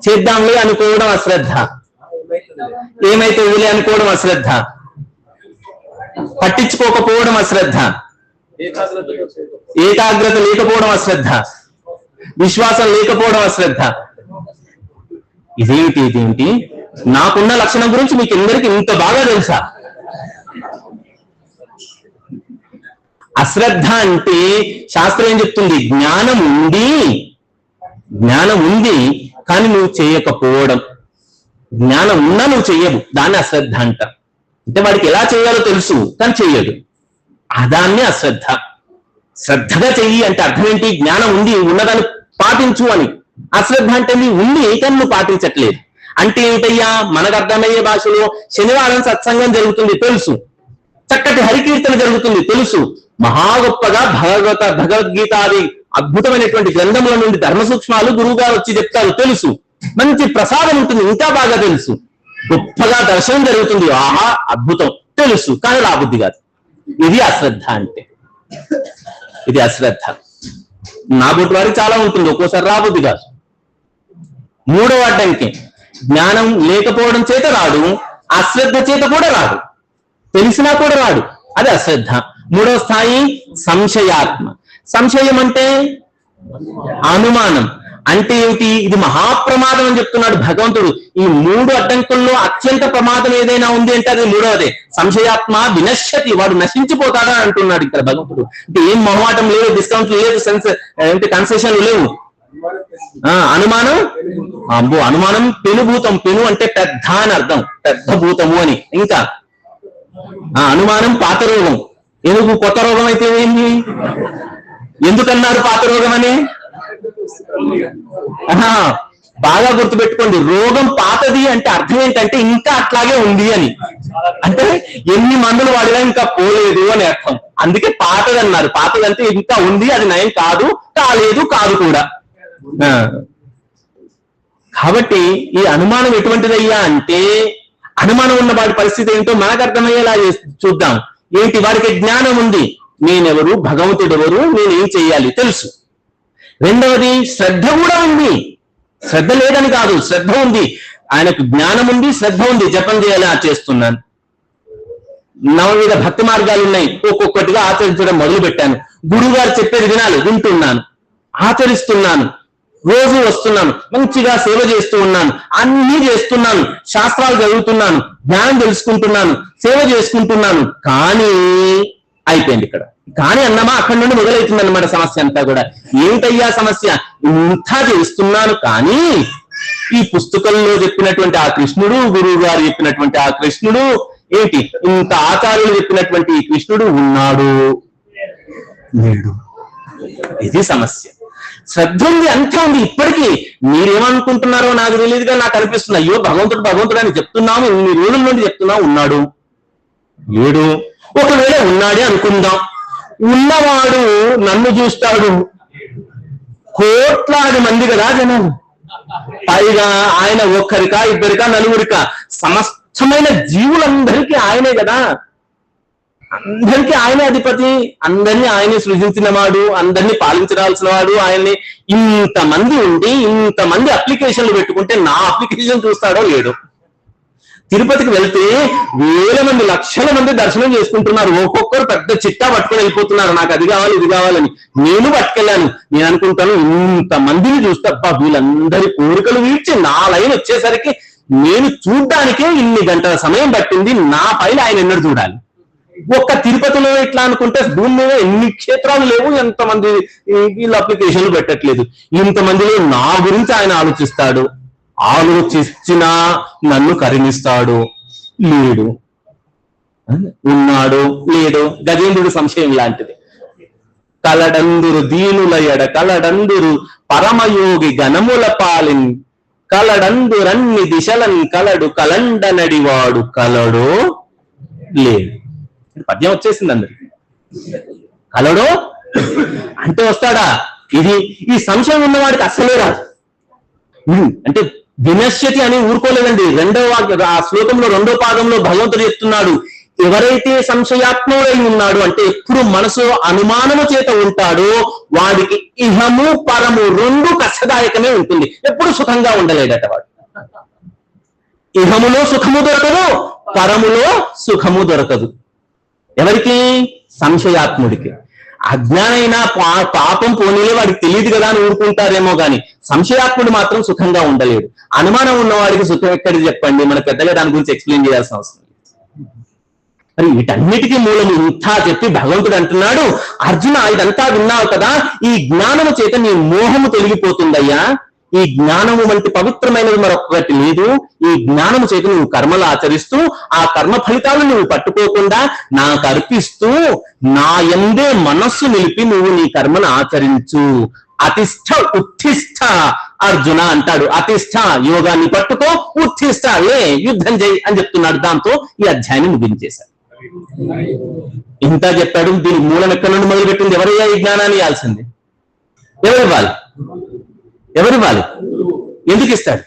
చేద్దాంలే అనుకోవడం అశ్రద్ధ, ఏమైతే ఇదిలే అనుకోవడం అశ్రద్ధ, పట్టించుకోకపోవడం అశ్రద్ధ, ఏకాగ్రత లేకపోవడం అశ్రద్ధ, విశ్వాసం లేకపోవడం అశ్రద్ధ. ఇదేమిటి? నాకున్న లక్షణం గురించి మీకు అందరికీ ఇంత బాగా తెలుసా? అశ్రద్ధ అంటే శాస్త్రం ఏం చెప్తుంది? జ్ఞానం ఉంది కానీ నువ్వు చేయకపోవడం. జ్ఞానం ఉన్నా నువ్వు చెయ్యవు, దాన్ని అశ్రద్ధ అంట. అంటే వాడికి ఎలా చేయాలో తెలుసు కానీ చెయ్యడు, దాన్ని అశ్రద్ధ. శ్రద్ధగా చెయ్యి అంటే అర్థం ఏంటి? జ్ఞానం ఉంది, ఉన్నదాన్ని పాటించు అని. అశ్రద్ధ అంటే ఉంది కానీ నువ్వు పాటించట్లేదు అంటే ఏమిటయ్యా? మనకు అర్థమయ్యే భాషలో శనివారం సత్సంగం జరుగుతుంది తెలుసు, చక్కటి హరికీర్తన జరుగుతుంది తెలుసు, మహా గొప్పగా భగవద్గీతాది అద్భుతమైనటువంటి గ్రంథముల నుండి ధర్మ సూక్ష్మాలు గురువు గారు వచ్చి చెప్తారు తెలుసు, మంచి ప్రసాదం ఉంటుంది ఇంకా బాగా తెలుసు, గొప్పగా దర్శనం జరుగుతుంది, ఆహా అద్భుతం తెలుసు, కానీ రాబుద్ధి కాదు. ఇది అశ్రద్ధ అంటే. ఇది అశ్రద్ధ. నా బొట్టు వారికి చాలా ఉంటుంది, ఒక్కోసారి రాబుద్ధి కాదు. మూడవ అడ్డంకి జ్ఞానం లేకపోవడం చేత రాడు, అశ్రద్ధ చేత కూడా రాడు, తెలిసినా కూడా రాడు, అది అశ్రద్ధ. మూడవ స్థాయి సంశయాత్మ. సంశయం అంటే అనుమానం. అంటే ఏమిటి? ఇది మహాప్రమాదం అని చెప్తున్నాడు భగవంతుడు. ఈ 3 అడ్డంకుల్లో అత్యంత ప్రమాదం ఏదైనా ఉంది అంటే అది మూడవదే. సంశయాత్మ వినశ్యతి, వాడు నశించిపోతాడా అంటున్నాడు ఇక్కడ భగవంతుడు. అంటే ఏం మొహమాటం లేదు, డిస్కౌంట్ లేదు, కన్సెషన్లు లేవు. అనుమానం, అబ్బో అనుమానం పెనుభూతం. పెను అంటే పెద్ద అని అర్థం, పెద్ద భూతము అని. ఇంకా అనుమానం పాత రోగం. ఎందుకు కొత్త రోగం అయితే ఏంటి? ఎందుకన్నారు పాత రోగం అని? బాగా గుర్తుపెట్టుకోండి, రోగం పాతది అంటే అర్థం ఏంటంటే ఇంకా అట్లాగే ఉంది అని. అంటే ఎన్ని మందులు వాడినా ఇంకా పోలేదు అని అర్థం. అందుకే పాతది అన్నారు. పాతదంటే ఇంకా ఉంది, అది నయం కాదు, కాలేదు, కాదు కూడా. కాబట్టి ఈ అనుమానం ఎటువంటిదయ్యా అంటే, అనుమానం ఉన్న వాడి పరిస్థితి ఏంటో మనకు అర్థమయ్యేలా చూద్దాం. ఏంటి? వాడికి జ్ఞానం ఉంది, నేనెవరు, భగవంతుడు ఎవరు, నేనేం చెయ్యాలి తెలుసు. రెండవది శ్రద్ధ కూడా ఉంది. శ్రద్ధ లేదని కాదు, శ్రద్ధ ఉంది. ఆయనకు జ్ఞానం ఉంది, శ్రద్ధ ఉంది. జపం చేయాలి, చేస్తున్నాను. నవవిధ భక్తి మార్గాలు ఉన్నాయి, ఒక్కొక్కటిగా ఆచరించడం మొదలు పెట్టాను. గురువు గారు చెప్పేది వింటున్నాను, ఆచరిస్తున్నాను, రోజు వస్తున్నాను, మంచిగా సేవ చేస్తూ ఉన్నాను, అన్ని చేస్తున్నాను, శాస్త్రాలు చదువుతున్నాను, జ్ఞానం తెలుసుకుంటున్నాను, సేవ చేసుకుంటున్నాను. కానీ అయిపోయింది ఇక్కడ. కానీ అన్నమా అక్కడి నుండి మొదలవుతుంది అన్నమాట సమస్య అంతా కూడా. ఏమిటయ్యా సమస్య? ఇంత చేస్తున్నాను కానీ ఈ పుస్తకంలో చెప్పినటువంటి ఆ కృష్ణుడు, గురువు గారు చెప్పినటువంటి ఆ కృష్ణుడు, ఏంటి ఇంత ఆచార్యులు చెప్పినటువంటి ఈ కృష్ణుడు ఉన్నాడు లేడు. ఇది సమస్య. శ్రద్ధ ఉంది, అంతే ఉంది. ఇప్పటికీ మీరేమనుకుంటున్నారో నాకు తెలియదుగా, నాకు అనిపిస్తుంది అయ్యో భగవంతుడు భగవంతుడు అని చెప్తున్నాము, ఇన్ని రోజుల నుండి చెప్తున్నాము, ఉన్నాడు లేడు. ఒకవేళ ఉన్నాడే అనుకుందాం, ఉన్నవాడు నన్ను చూస్తాడు, కోట్లాది మంది కదా జనాలు, పైగా ఆయన ఒక్కరికా ఇద్దరికా నలుగురికా, సమస్తమైన జీవులందరికీ ఆయనే కదా, అందరికీ ఆయనే అధిపతి, అందరినీ ఆయనే సృజించిన వాడు, అందరినీ పాలించాల్సిన వాడు ఆయన్ని. ఇంతమంది ఉండి ఇంతమంది అప్లికేషన్లు పెట్టుకుంటే నా అప్లికేషన్ చూస్తాడో లేడు. తిరుపతికి వెళ్తే వేల మంది, లక్షల మంది దర్శనం చేసుకుంటున్నారు. ఒక్కొక్కరు పెద్ద చిట్టా పట్టుకొని వెళ్ళిపోతున్నారు, నాకు అది కావాలి ఇది కావాలని. నేను పట్టుకెళ్ళాను. నేను అనుకుంటాను ఇంత మందిని చూస్తే వీళ్ళందరి కోరికలు వీడ్చి నా లైన్ వచ్చేసరికి నేను చూడ్డానికే ఇన్ని గంటల సమయం పట్టింది, నా పైన ఆయన ఎన్నడూ చూడాలి. ఒక్క తిరుపతిలో ఇట్లా అనుకుంటే భూమి మీద ఎన్ని క్షేత్రాలు లేవు, ఎంతమంది వీళ్ళు అప్లికేషన్లు పెట్టట్లేదు. ఇంతమందిలో నా గురించి ఆయన ఆలోచిస్తాడు, ఆలోచించినా నన్ను కరుణిస్తాడు లేడు. ఉన్నాడు లేడు. గజేంద్రుడు సంశయం లాంటిది. కలడందురు దీనులయడ కలడందురు పరమయోగి గణముల పాలిన్ కలడందురన్ని దిశలన్ కలడు కలండనడివాడు కలడో లేడు. పద్యం వచ్చేసింది అందరికి. కలడో అంటే వస్తాడా? ఇది ఈ సంశయం ఉన్నవాడికి అస్సలే రాదు. అంటే వినశ్యతి అని ఊరుకోలేదండి. ఆ శ్లోకంలో 2వ పాదంలో భగవంతుడు చెప్తున్నాడు, ఎవరైతే సంశయాత్ముడై ఉన్నాడు అంటే ఎప్పుడు మనసు అనుమానము చేత ఉంటాడో వాడికి ఇహము పరము 2 కష్టదాయకమే ఉంటుంది. ఎప్పుడు సుఖంగా ఉండలేడట వాడు. ఇహములో సుఖము దొరకదు, పరములో సుఖము దొరకదు. ఎవరికి? సంశయాత్ముడికి. అజ్ఞానైనా పాపం పోనీలే, వాడికి తెలియదు కదా అని ఊరుకుంటారేమో గాని సంశయాత్ముడు మాత్రం సుఖంగా ఉండలేడు. అనుమానం ఉన్నవాడికి సుఖం ఎక్కడిది చెప్పండి? మన పెద్దగా దాని గురించి ఎక్స్ప్లెయిన్ చేయాల్సిన అవసరం లేదు. మరి వీటన్నిటికీ మూలం ఇంత చెప్పి భగవంతుడు అంటున్నాడు, అర్జున ఇదంతా విన్నావు కదా, ఈ జ్ఞానము చేత నీ మోహము తొలగిపోతుందయ్యా. ఈ జ్ఞానము వంటి పవిత్రమైనది మరొకటి లేదు. ఈ జ్ఞానము చేత నువ్వు కర్మలు ఆచరిస్తూ ఆ కర్మ ఫలితాలను నువ్వు పట్టుకోకుండా నాకు అర్పిస్తూ నా యందే మనస్సు నిలిపి నువ్వు నీ కర్మను ఆచరించు. అతిష్ఠ ఉత్తిష్ఠ అర్జున అంటాడు. అతిష్ఠ యోగాన్ని పట్టుకో, ఉత్తిష్ఠ యుద్ధం చేయి అని చెప్తున్నాడు. దాంతో ఈ అధ్యాయాన్ని ముగించేశాడు. ఇంత చెప్పాడు. దీనికి మూలం ఎక్కడి నుండి మొదలుపెట్టింది? ఎవరయ్యా ఈ జ్ఞానాన్ని ఇవ్వాల్సింది? ఎవరివ్వాలి? ఎవరివ్వాలి? ఎందుకు ఇస్తాడు?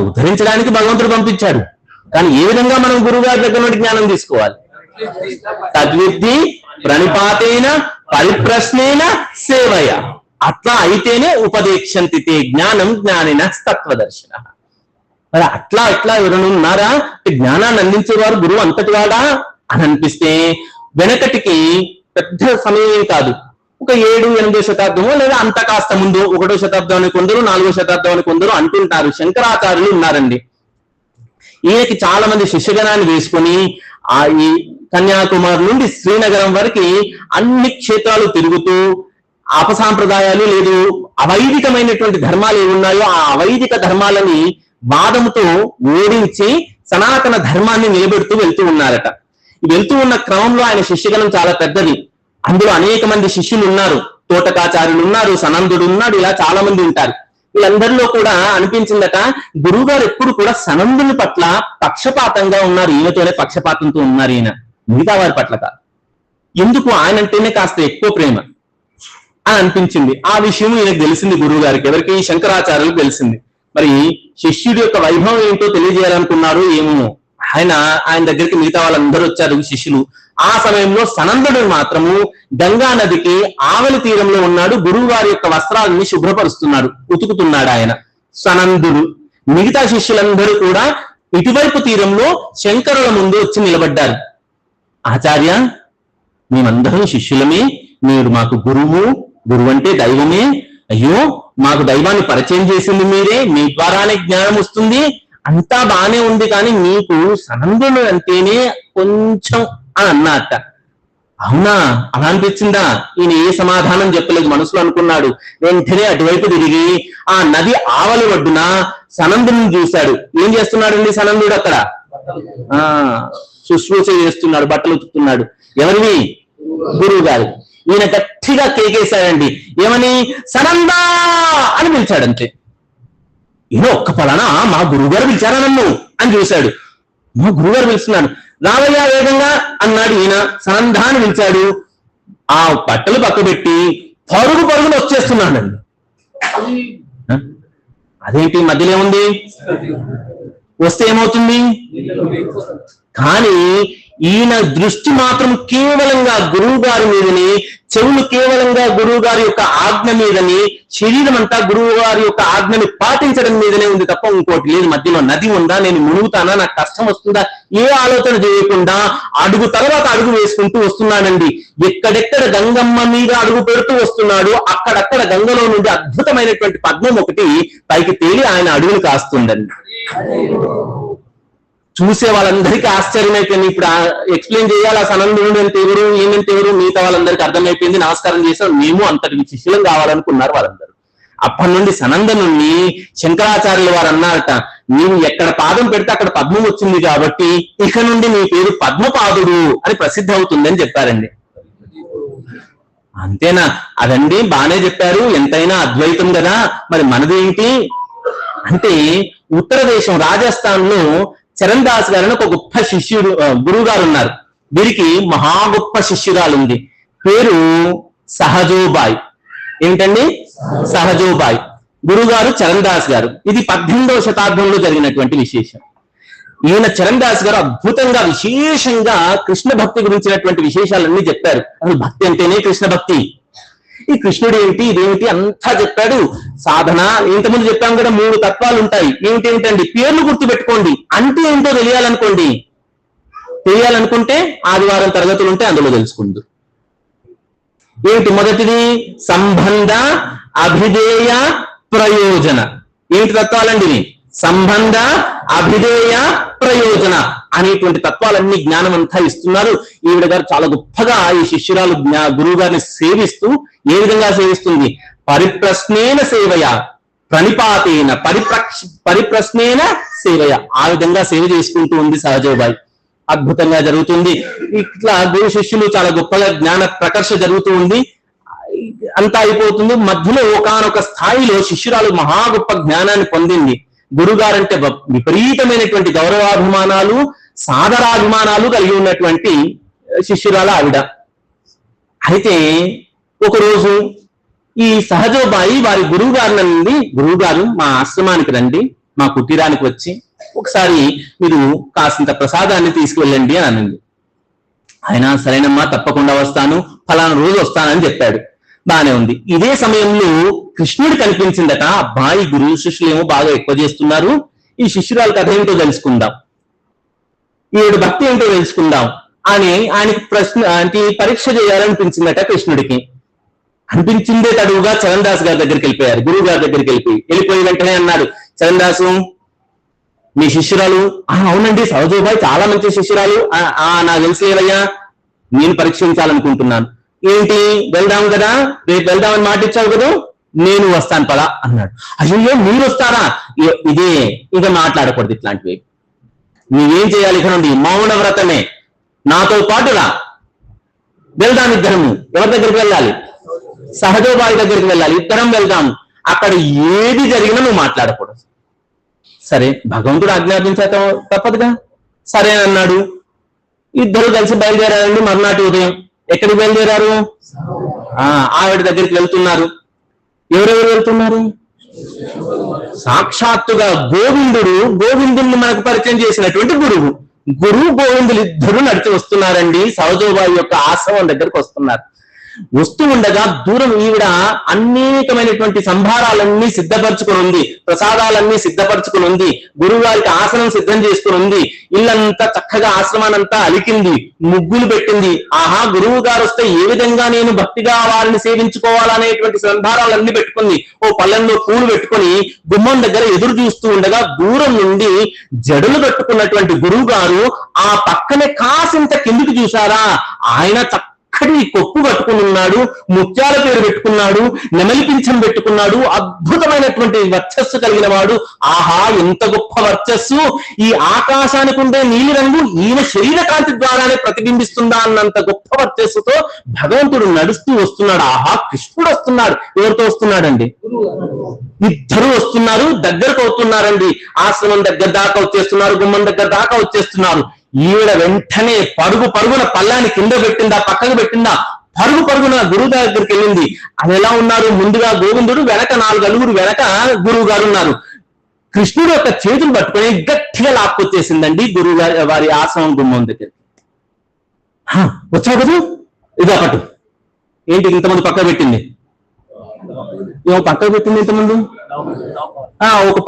ఉద్ధరించడానికి భగవంతుడు పంపించాడు. కానీ ఏ విధంగా మనం గురువుగారి దగ్గర నుండి జ్ఞానం తీసుకోవాలి? తద్విద్ధి ప్రణిపాతేన పరిప్రశ్నేన సేవయ. అట్లా అయితేనే ఉపదేక్షంతి తే జ్ఞానం జ్ఞానిన తత్వదర్శన. మరి అట్లా ఎవరైనా ఉన్నారా? జ్ఞానాన్ని అందించేవారు గురువు అంతటి వాడా అని అనిపిస్తే వెనకటికి పెద్ద సమయం కాదు, ఒక 7-8వ శతాబ్దమో లేదా అంత కాస్త ముందు 1వ శతాబ్దం అని కొందరు, 4వ శతాబ్దం అని కొందరు అంటుంటారు. శంకరాచార్యులు ఉన్నారండి. ఈయనకి చాలా మంది శిష్యగణాన్ని వేసుకొని ఈ కన్యాకుమారి నుండి శ్రీనగరం వరకు అన్ని క్షేత్రాలు తిరుగుతూ అపసాంప్రదాయాలు లేదు అవైదికమైనటువంటి ధర్మాలు ఏమున్నాయో ఆ అవైదిక ధర్మాలని వాదముతో ఓడించి సనాతన ధర్మాన్ని నిలబెడుతూ వెళ్తూ ఉన్నారట. వెళ్తూ ఉన్న క్రమంలో ఆయన శిష్యగణం చాలా పెద్దది. అందులో అనేక మంది శిష్యులు ఉన్నారు, తోటకాచార్యులు ఉన్నారు, సనందుడు ఉన్నాడు, ఇలా చాలా మంది ఉంటారు. వీళ్ళందరిలో కూడా అనిపించిందట, గురువు గారు ఎప్పుడు కూడా సనందుని పట్ల పక్షపాతంగా ఉన్నారు, ఈయనతోనే పక్షపాతంతో ఉన్నారు ఈయన, మిగతా వారి పట్ల కాదు. ఎందుకు? ఆయన అంటేనే కాస్త ఎక్కువ ప్రేమ అని అనిపించింది. ఆ విషయం ఈయనకు తెలిసింది గురువు గారికి. ఎవరికి? శంకరాచార్యులకు తెలిసింది. మరి శిష్యుడి యొక్క వైభవం ఏంటో తెలియజేయాలనుకున్నారు ఏమో. ఆయన దగ్గరికి మిగతా వాళ్ళందరూ వచ్చారు శిష్యులు. ఆ సమయంలో సనందుడు మాత్రము గంగా నదికి ఆవలి తీరంలో ఉన్నాడు. గురువు గారి యొక్క వస్త్రాలని శుభ్రపరుస్తున్నాడు, ఉతుకుతున్నాడు ఆయన సనందుడు. మిగతా శిష్యులందరూ కూడా ఇటువైపు తీరంలో శంకరుల ముందు వచ్చి నిలబడ్డారు. ఆచార్య, మేమందరం శిష్యులమే, మీరు మాకు గురువు, గురువు అంటే దైవమే. అయ్యో, మాకు దైవాన్ని పరిచయం చేసింది మీరే, మీ ద్వారానే జ్ఞానం వస్తుంది, అంతా బానే ఉంది, కానీ మీకు సనందుడు అంటేనే కొంచెం అని అన్నట్ట. అవునా, అలా అనిపించిందా? ఈయన ఏ సమాధానం చెప్పలేదు, మనసులో అనుకున్నాడు. వెంటనే అటువైపు తిరిగి ఆ నది ఆవలి ఒడ్డున సనందుని చూశాడు. ఏం చేస్తున్నాడండి సనందుడు అక్కడ? శుశ్రూష చేస్తున్నాడు, బట్టలు ఉతుకుతున్నాడు. ఎవరివి? గురువు గారు. ఈయన గట్టిగా కేకేశాడండి. ఏమని? సనందా అని పిలిచాడంతే. ఈయన ఒక్క పలానా మా గురువుగారు పిలిచారా నన్ను అని చూశాడు. మా గురువుగారు పిలుస్తున్నాడు, రావయ్యా వేగంగా అన్నాడు. ఈయన సనందా అని పిలిచాడు. ఆ బట్టలు పక్కబెట్టి పరుగున వచ్చేస్తున్నాడండి. అదేంటి మధ్యలో ఉంది? వస్తే ఏమవుతుంది? కానీ ఈయన దృష్టి మాత్రం కేవలంగా గురువు గారి మీదని, చెవులు కేవలంగా గురువు గారి యొక్క ఆజ్ఞ మీదని, శరీరం అంతా గురువు గారి యొక్క ఆజ్ఞని పాటించడం మీదనే ఉంది తప్ప ఇంకోటి లేదు. మధ్యలో నది ఉందా, నేను మునుగుతానా, నాకు కష్టం వస్తుందా, ఏ ఆలోచన చేయకుండా అడుగు తర్వాత అడుగు వేసుకుంటూ వస్తున్నానండి. ఎక్కడెక్కడ గంగమ్మ మీద అడుగు పెడుతూ వస్తున్నాడు, అక్కడక్కడ గంగలో నుండి అద్భుతమైనటువంటి పద్మం ఒకటి పైకి తేలి ఆయన అడుగులు కాస్తుందండి. చూసే వాళ్ళందరికీ ఆశ్చర్యం అయిపోయింది. ఇప్పుడు ఎక్స్ప్లెయిన్ చేయాలి ఆ సనందుడు అంటే ఎవరు, ఏమంటే ఎవరు, మిగతా వాళ్ళందరికీ అర్థమైపోయింది. నమస్కారం చేసాం, మేము అంతటి శిష్యులం కావాలనుకున్నారు వాళ్ళందరూ. అప్పటి నుండి సనందనుణ్ణి శంకరాచార్యుల వారు అన్నారట, నీవు ఎక్కడ పాదం పెడితే అక్కడ పద్మం వచ్చింది కాబట్టి ఇక నుండి నీ పేరు పద్మపాదుడు అని ప్రసిద్ధి అవుతుందని చెప్పారండి. అంతేనా? అదండి బానే చెప్పారు, ఎంతైనా అద్వైతం కదా. మరి మనదేంటి అంటే, ఉత్తర దేశం రాజస్థాన్ లో చరణ్ దాస్ గారిని ఒక గొప్ప శిష్యుడు గురువు గారు ఉన్నారు. వీరికి మహా గొప్ప శిష్యురాలు ఉంది, పేరు సహజోబాయ్. ఏంటండి? సహజోబాయ్. గురువు గారు చరణ్ దాస్ గారు. ఇది 18వ శతాబ్దంలో జరిగినటువంటి విశేషం. ఈయన చరణ్ దాస్ గారు అద్భుతంగా విశేషంగా కృష్ణ భక్తి గురించినటువంటి విశేషాలన్నీ చెప్పారు. అసలు భక్తి అంటేనే కృష్ణ భక్తి. ఈ కృష్ణుడు ఏమిటి, ఇదేమిటి అంతా చెప్పాడు. సాధన ఇంతకుముందు చెప్పాం కదా, 3 తత్వాలు ఉంటాయి. ఏమిటేమిటండి? పేర్లు గుర్తు పెట్టుకోండి, అంటే ఏంటో తెలియాలనుకుంటే ఆదివారం తరగతులు ఉంటే అందులో తెలుసుకుందు. ఏమిటి? మొదటిది సంబంధ, అభిధేయ, ప్రయోజన. ఏంటి తత్వాలండి ఇవి? సంబంధ, అభిధేయ, ప్రయోజన అనేటువంటి తత్వాలన్నీ జ్ఞానం అంతా ఇస్తున్నారు. ఈవిడ గారు చాలా గొప్పగా ఈ శిష్యురాలు గురువు గారిని సేవిస్తూ, ఏ విధంగా సేవిస్తుంది? పరిప్రశ్నేన సేవయ, ప్రణిపాతేన పరిప్రశ్నేన సేవయ, ఆ విధంగా సేవ చేసుకుంటూ ఉంది సహజోబాయి. అద్భుతంగా జరుగుతుంది. ఇట్లా గురు శిష్యులు చాలా గొప్పగా జ్ఞాన ప్రకర్ష జరుగుతూ ఉంది. అంతా అయిపోతుంది. మధ్యలో ఒకానొక స్థాయిలో శిష్యురాలు మహా గొప్ప జ్ఞానాన్ని పొందింది. గురుగారంటే విపరీతమైనటువంటి గౌరవాభిమానాలు, సాదరాభిమానాలు కలిగి ఉన్నటువంటి శిష్యురాలు ఆవిడ. అయితే ఒకరోజు ఈ సహజోబాయి వారి గురువు గారిని నుండి, గురువు గారు మా ఆశ్రమానికి రండి, మా కుటీరానికి వచ్చి ఒకసారి మీరు కాసింత ప్రసాదాన్ని తీసుకువెళ్ళండి అని అనింది. ఆయన సరేనమ్మా తప్పకుండా వస్తాను, ఫలానా రోజు వస్తానని చెప్పాడు. బానే ఉంది. ఇదే సమయంలో కృష్ణుడు కనిపించిందట. అబ్బాయి గురువు శిష్యులు ఏమో బాగా ఎక్కువ చేస్తున్నారు, ఈ శిష్యురాల కథ ఏంటో తెలుసుకుందాం, ఈవిడ భక్తి ఏంటో తెలుసుకుందాం అని ఆయనకి ప్రశ్న అంటే పరీక్ష చేయాలనిపించిందట కృష్ణుడికి. అనిపించిందే తడువుగా చరణదాస్ గారి దగ్గరికి వెళ్ళిపోయారు. గురువు గారి దగ్గరికి వెళ్ళిపోయి వెంటనే అన్నాడు, చరణదాసు మీ శిష్యురాలు? అవునండి సరోజాబాయి చాలా మంచి శిష్యురాలు. నాకు తెలిసిలేవయ్యా, నేను పరీక్షించాలనుకుంటున్నాను. ఏంటి, వెళ్దాం కదా, రేపు వెళ్దామని మాట ఇచ్చావు కదా, నేను వస్తాను పదా అన్నాడు. అయ్యో మీరు వస్తారా? ఇదే ఇక మాట్లాడకూడదు ఇట్లాంటివి. నీవేం చేయాలి ఇక నుండి? మౌన వ్రతమే, నాతో పాటురా, వెళ్దాం ఇద్దరము. ఎవరి దగ్గరికి వెళ్ళాలి? సహజోబాయి దగ్గరికి వెళ్ళాలి, ఇద్దరం వెళ్దాం. అక్కడ ఏది జరిగినా నువ్వు మాట్లాడకూడదు. సరే, భగవంతుడు ఆజ్ఞాపించా తప్పదుగా. సరే అన్నాడు. ఇద్దరు కలిసి బయలుదేరారండి. మర్నాటి ఉదయం ఎక్కడికి బయలుదేరారు? ఆవిడ దగ్గరికి వెళ్తున్నారు. ఎవరెవరు వెళ్తున్నారు? సాక్షాత్తుగా గోవిందుడిని మనకు పరిచయం చేసినటువంటి గురువు గోవిందులు ఇద్దరు నడిచి వస్తున్నారండి. సరోజాబాయి యొక్క ఆశ్రమం దగ్గరికి వస్తున్నారు. వస్తూ ఉండగా దూరం ఈవిడ అనేకమైనటువంటి సంభారాలన్నీ సిద్ధపరచుకుని ఉంది, ప్రసాదాలన్నీ సిద్ధపరచుకుని ఉంది, గురువు గారికి ఆసనం సిద్ధం చేసుకుని ఉంది, ఇల్లంతా చక్కగా ఆశ్రమానంతా అలికింది, ముగ్గులు పెట్టింది. ఆహా, గురువు గారు వస్తే ఏ విధంగా నేను భక్తిగా వారిని సేవించుకోవాలనేటువంటి సంభారాలన్నీ పెట్టుకుంది. ఓ పళ్ళెంలో పూలు పెట్టుకుని గుమ్మం దగ్గర ఎదురు చూస్తూ ఉండగా దూరం నుండి జడులు పెట్టుకున్నటువంటి గురువు గారు ఆ పక్కనే కాసింత కిందికి చూశారా, ఆయన అక్కడి కొప్పు కట్టుకుని ఉన్నాడు, ముత్యాల పేరు పెట్టుకున్నాడు, నెమలి పింఛం పెట్టుకున్నాడు, అద్భుతమైనటువంటి వర్చస్సు కలిగిన వాడు. ఆహా, ఎంత గొప్ప వర్చస్సు! ఈ ఆకాశానికి ఉండే నీలి రంగు ఈయన శరీర కాంతి ద్వారానే ప్రతిబింబిస్తుందా అన్నంత గొప్ప వర్చస్సుతో భగవంతుడు నడుస్తూ వస్తున్నాడు. ఆహా, కృష్ణుడు వస్తున్నాడు. ఎవరితో వస్తున్నాడండి? ఇద్దరు వస్తున్నారు, దగ్గరకు అవుతున్నారండి. ఆశ్రమం దగ్గర దాకా వచ్చేస్తున్నారు, గుమ్మం దగ్గర దాకా వచ్చేస్తున్నారు. ఈవిడ వెంటనే పరుగున పల్లాన్ని కింద పెట్టిందా, పక్కకు పెట్టిందా, పరుగున గురువు దగ్గరికి వెళ్ళింది. అది ఎలా ఉన్నారు? ముందుగా గోవిందుడు, వెనక 4 అలుగురు వెనక గురువు గారు ఉన్నారు. కృష్ణుడు యొక్క చేతులు పట్టుకొని గట్టిగా లాక్కొచ్చేసిందండి గురువు గారి వారి ఆశ్రమం గుమ్మం దగ్గరికి. వచ్చావు కదా, ఇదో పట్టు. ఏంటి ఇంతమంది పక్క పెట్టింది? ఏమో పక్కకు పెట్టింది ఇంతమంది. ఒక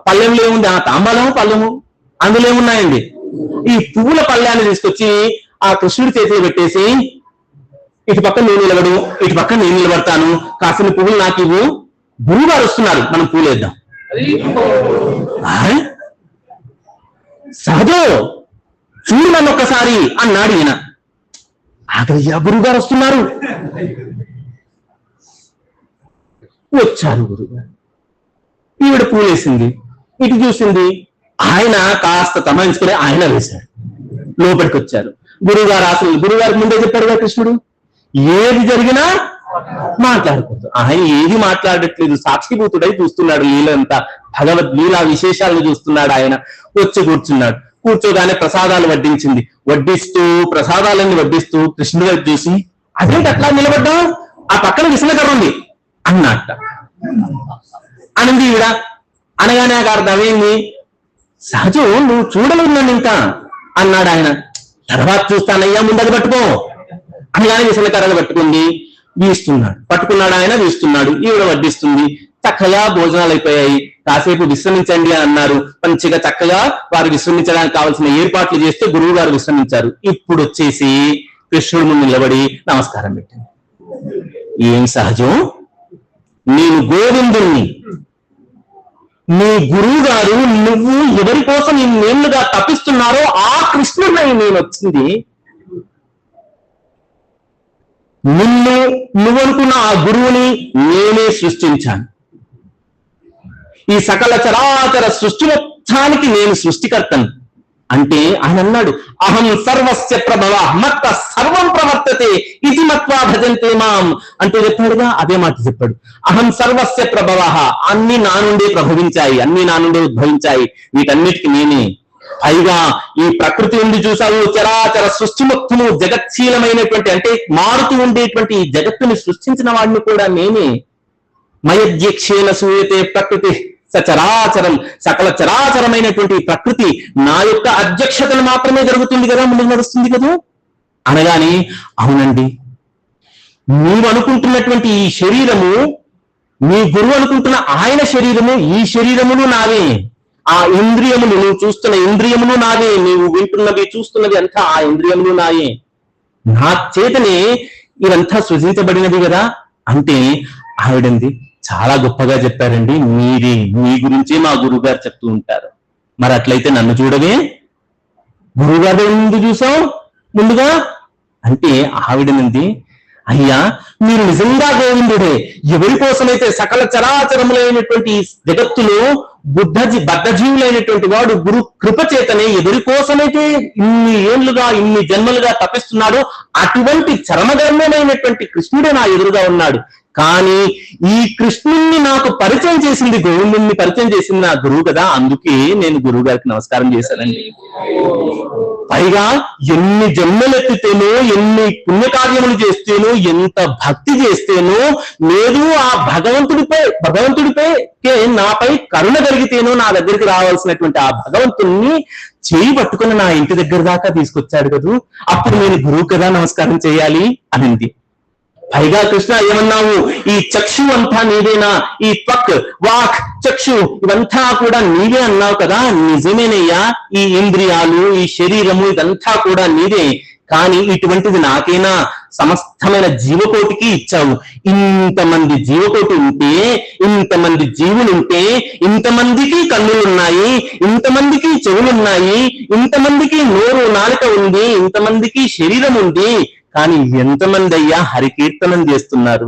పల్లెంలో ఏముంది? తాంబాలము పల్లెము, అందులో ఏమున్నాయండి? ఈ పువ్వుల పళ్ళాన్ని తీసుకొచ్చి ఆ కృష్ణుడి చేతిలో పెట్టేసి, ఇటు పక్క నేను నిలబడు, ఇటు పక్క నేను నిలబడతాను, కాసిన పువ్వులు నాకు ఇవ్వు, గురువు గారు వస్తున్నారు, మనం పూలు వేద్దాం. సహజో చూడు నన్ను ఒక్కసారి అన్నాడు ఈయన. ఆఖరి గురువు గారు వస్తున్నారు. వచ్చారు గురువు గారు. ఈవిడ పూలేసింది, ఇటు చూసింది. ఆయన కాస్త తమాయించుకుని ఆయన వేశాడు. లోపలికి వచ్చారు. గురువుగారు అసలు గురువుగారికి ముందే చెప్పారు కదా కృష్ణుడు, ఏది జరిగినా మాట్లాడకూడదు. ఆయన ఏది మాట్లాడట్లేదు, సాక్షిభూతుడై చూస్తున్నాడు. లీలంతా భగవద్లీలా విశేషాలను చూస్తున్నాడు. ఆయన వచ్చి కూర్చున్నాడు. కూర్చోగానే ప్రసాదాలు వడ్డించింది. ప్రసాదాలన్నీ వడ్డిస్తూ కృష్ణుడు వైపు చూసి, అదేంటి అట్లా నిలబడ్డా, ఆ పక్కన విసనకర్ర ఉంది అన్నట్ట అనింది ఈవిడ. అనగానే నాకు అర్థమైంది, సహజం నువ్వు చూడలేదు నన్ను ఇంకా అన్నాడు ఆయన. తర్వాత చూస్తానయ్యా, ముందది పట్టుకో అనగానే విసనకర్రలు పట్టుకుంది, పట్టుకున్నాడు ఆయన, వీస్తున్నాడు. ఈవిడ వడ్డిస్తుంది. చక్కగా భోజనాలు అయిపోయాయి. కాసేపు విశ్రమించండి అన్నారు. మంచిగా చక్కగా వారు విశ్రమించడానికి కావాల్సిన ఏర్పాట్లు చేస్తే గురువు గారు విశ్రమించారు. ఇప్పుడు వచ్చేసి కృష్ణుడి ముందు నిలబడి నమస్కారం పెట్టింది. ఏం సహజం, నేను గోవిందుణ్ణి, నీ గురువు గారు నువ్వు ఎవరి కోసం ఇన్నేళ్లుగా తప్పిస్తున్నారో ఆ కృష్ణుడిని నేను వచ్చింది. నువ్వనుకున్న ఆ గురువుని నేనే సృష్టించాను. ఈ సకల చరాచర సృష్టి మొత్తానికి నేను సృష్టికర్తను అంటే ఆయన అన్నాడు, అహం సర్వస్య ప్రభవ మత్త సర్వం ప్రవర్తతే ఇది మత్వా భజంతే మాం అంటూ చెప్పాడుగా. అదే మాట చెప్పాడు. అహం సర్వస్య ప్రభవ, అన్ని నా నుండే ప్రభవించాయి, అన్ని నా నుండే ఉద్భవించాయి, వీటన్నిటికీ నేనే. పైగా ఈ ప్రకృతి ఉంది చూసావు, చరాచర సృష్టి మొత్తము జగత్శీలమైనటువంటి అంటే మారుతూ ఉండేటువంటి ఈ జగత్తుని సృష్టించిన వాడిని కూడా నేనే. మయధ్యక్షేణ సూయతే ప్రకృతి సచరాచరం, సకల చరాచరమైనటువంటి ప్రకృతి నా యొక్క అధ్యక్షతను మాత్రమే జరుగుతుంది కదా, ముందుకు నడుస్తుంది కదా అనగానే, అవునండి, నీవు అనుకుంటున్నటువంటి ఈ శరీరము, నీ గురువు అనుకుంటున్న ఆయన శరీరము, ఈ శరీరములు నావే. ఆ ఇంద్రియములు, నువ్వు చూస్తున్న ఇంద్రియములు నాయే, నీవు వింటున్నవి చూస్తున్నది అంతా ఆ ఇంద్రియములు నాయే, నా చేతనే ఇవంతా సృజించబడినది కదా అంటే ఆవిడంది చాలా గొప్పగా చెప్పారండి, మీది మీ గురించే మా గురువు గారు చెప్తూ ఉంటారు. మరి అట్లయితే నన్ను చూడవే, గురువు గారు ముందు చూసావు ముందుగా అంటే ఆవిడనంది, అయ్యా మీరు నిజంగా గోవిందుడే, ఎవరి కోసమైతే సకల చరాచరములైనటువంటి జగత్తులో బద్ధజీవులైనటువంటి వాడు గురు కృప చేతనే ఎవరి కోసమైతే ఇన్ని ఏళ్లుగా ఇన్ని జన్మలుగా తపిస్తున్నాడో అటువంటి చరమగర్మమైనటువంటి కృష్ణుడే నా ఎదురుగా ఉన్నాడు. కానీ ఈ కృష్ణుణ్ణి నాకు పరిచయం చేసింది, గోవిందుణ్ణి పరిచయం చేసింది నా గురువు కదా, అందుకే నేను గురువు గారికి నమస్కారం చేశానండి. పైగా ఎన్ని జన్మలెత్తితేనో, ఎన్ని పుణ్యకార్యములు చేస్తేనో, ఎంత భక్తి చేస్తేనో లేదు ఆ భగవంతుడిపై నాపై కరుణ కలిగితేనో నా దగ్గరికి రావాల్సినటువంటి ఆ భగవంతుణ్ణి చేయి పట్టుకుని నా ఇంటి దగ్గర దాకా తీసుకొచ్చాడు కదూ, అప్పుడు నేను గురువు కదా నమస్కారం చేయాలి అనింది. పైగా కృష్ణ ఏమన్నావు, ఈ చక్షు అంతా నీవేనా, ఈ త్వక్ వాక్ చక్షు ఇవంతా కూడా నీవే అన్నావు కదా, నిజమేనయ్యా, ఈ ఇంద్రియాలు ఈ శరీరము ఇదంతా కూడా నీవే, కానీ ఇటువంటిది నాకేనా, సమస్తమైన జీవకోటికి ఇచ్చావు. ఇంతమంది జీవకోటి ఉంటే, ఇంతమంది జీవులుంటే, ఇంతమందికి కన్నులున్నాయి, ఇంతమందికి చెవులున్నాయి, ఇంతమందికి నోరు నాలుక ఉంది, ఇంతమందికి శరీరం ఉంది, కానీ ఎంతమంది అయ్యా హరికీర్తనం చేస్తున్నారు,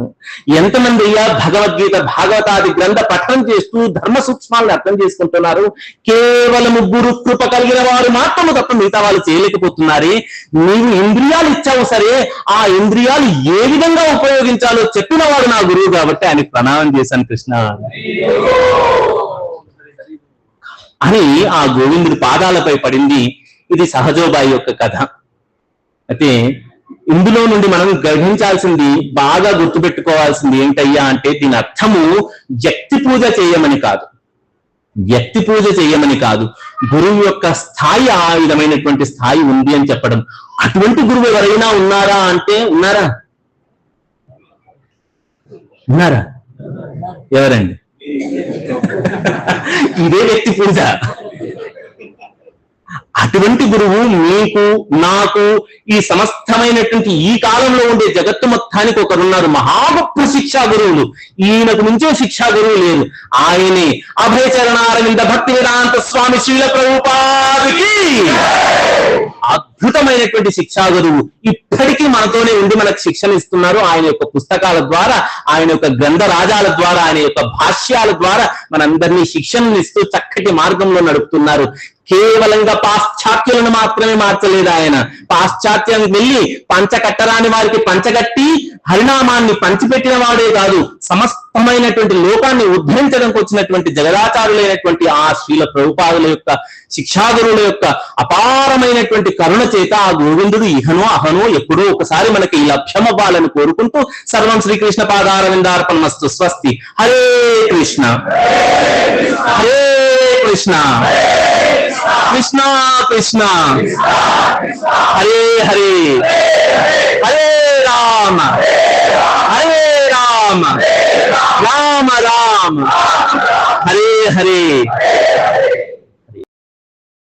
ఎంతమంది అయ్యా భగవద్గీత భాగవతాది గ్రంథ పఠనం చేస్తూ ధర్మ సూక్ష్మాలను అర్థం చేసుకుంటున్నారు. కేవలం గురు కృప కలిగిన వారు మాత్రము తప్ప మిగతా వాళ్ళు చేయలేకపోతున్నారే. నీవు ఇంద్రియాలు ఇచ్చావు సరే, ఆ ఇంద్రియాలు ఏ విధంగా ఉపయోగించాలో చెప్పిన వాడు నా గురువు కాబట్టి ఆయనకు ప్రణామం చేశాను కృష్ణ అని ఆ గోవిందుడి పాదాలపై పడింది. ఇది సహజోబాయి యొక్క కథ. అయితే ఇందులో నుండి మనం గ్రహించాల్సింది, బాగా గుర్తుపెట్టుకోవాల్సింది ఏంటయ్యా అంటే, దీని అర్థము వ్యక్తి పూజ చేయమని కాదు, వ్యక్తి పూజ చేయమని కాదు, గురువు యొక్క స్థాయి ఆ విధమైనటువంటి స్థాయి ఉంది అని చెప్పడం. అటువంటి గురువు ఎవరైనా ఉన్నారా అంటే ఉన్నారా ఎవరండి? ఇదే వ్యక్తి పూజ. అటువంటి గురువు మీకు నాకు ఈ సమస్తమైనటువంటి ఈ కాలంలో ఉండే జగత్తు మొత్తానికి ఒకరున్నారు, మహా గొప్ప శిక్షా గురువులు. ఈయనకు మించే శిక్షా గురువు లేరు, ఆయనే అభయచరణారవింద భక్తి వేదాంత స్వామి శ్రీల ప్రభుపాదికి అద్భుతమైనటువంటి శిక్షా గురువు. ఇప్పటికీ మనతోనే ఉండి మనకు శిక్షణ ఇస్తున్నారు. ఆయన యొక్క పుస్తకాల ద్వారా, ఆయన యొక్క గ్రంథ రాజాల ద్వారా, ఆయన యొక్క భాష్యాల ద్వారా మనందరినీ శిక్షణను ఇస్తూ చక్కటి మార్గంలో నడుపుతున్నారు. కేవలంగా పాశ్చాత్యులను మాత్రమే మార్చలేదు ఆయన. పాశ్చాత్యం వెళ్ళి పంచకట్టరాని వారికి పంచగట్టి హరినామాన్ని పంచిపెట్టిన వాడే కాదు, సమస్తమైనటువంటి లోకాన్ని ఉద్ధరించడానికి వచ్చినటువంటి జగదాచారులైనటువంటి ఆ శ్రీల ప్రభుపాదుల యొక్క శిక్షాగురుల యొక్క అపారమైనటువంటి కరుణ చేత ఆ గోవిందుడు ఇహనో అహనో ఎప్పుడో ఒకసారి మనకి లభ్యమవ్వాలని కోరుకుంటూ సర్వం శ్రీకృష్ణ పాదారవిందార్పణమస్తు. స్వస్తి. హరే కృష్ణ హరే కృష్ణ కృష్ణ కృష్ణ హరే హరే హరే రామ హరే రామ రామ రామ హరే హరే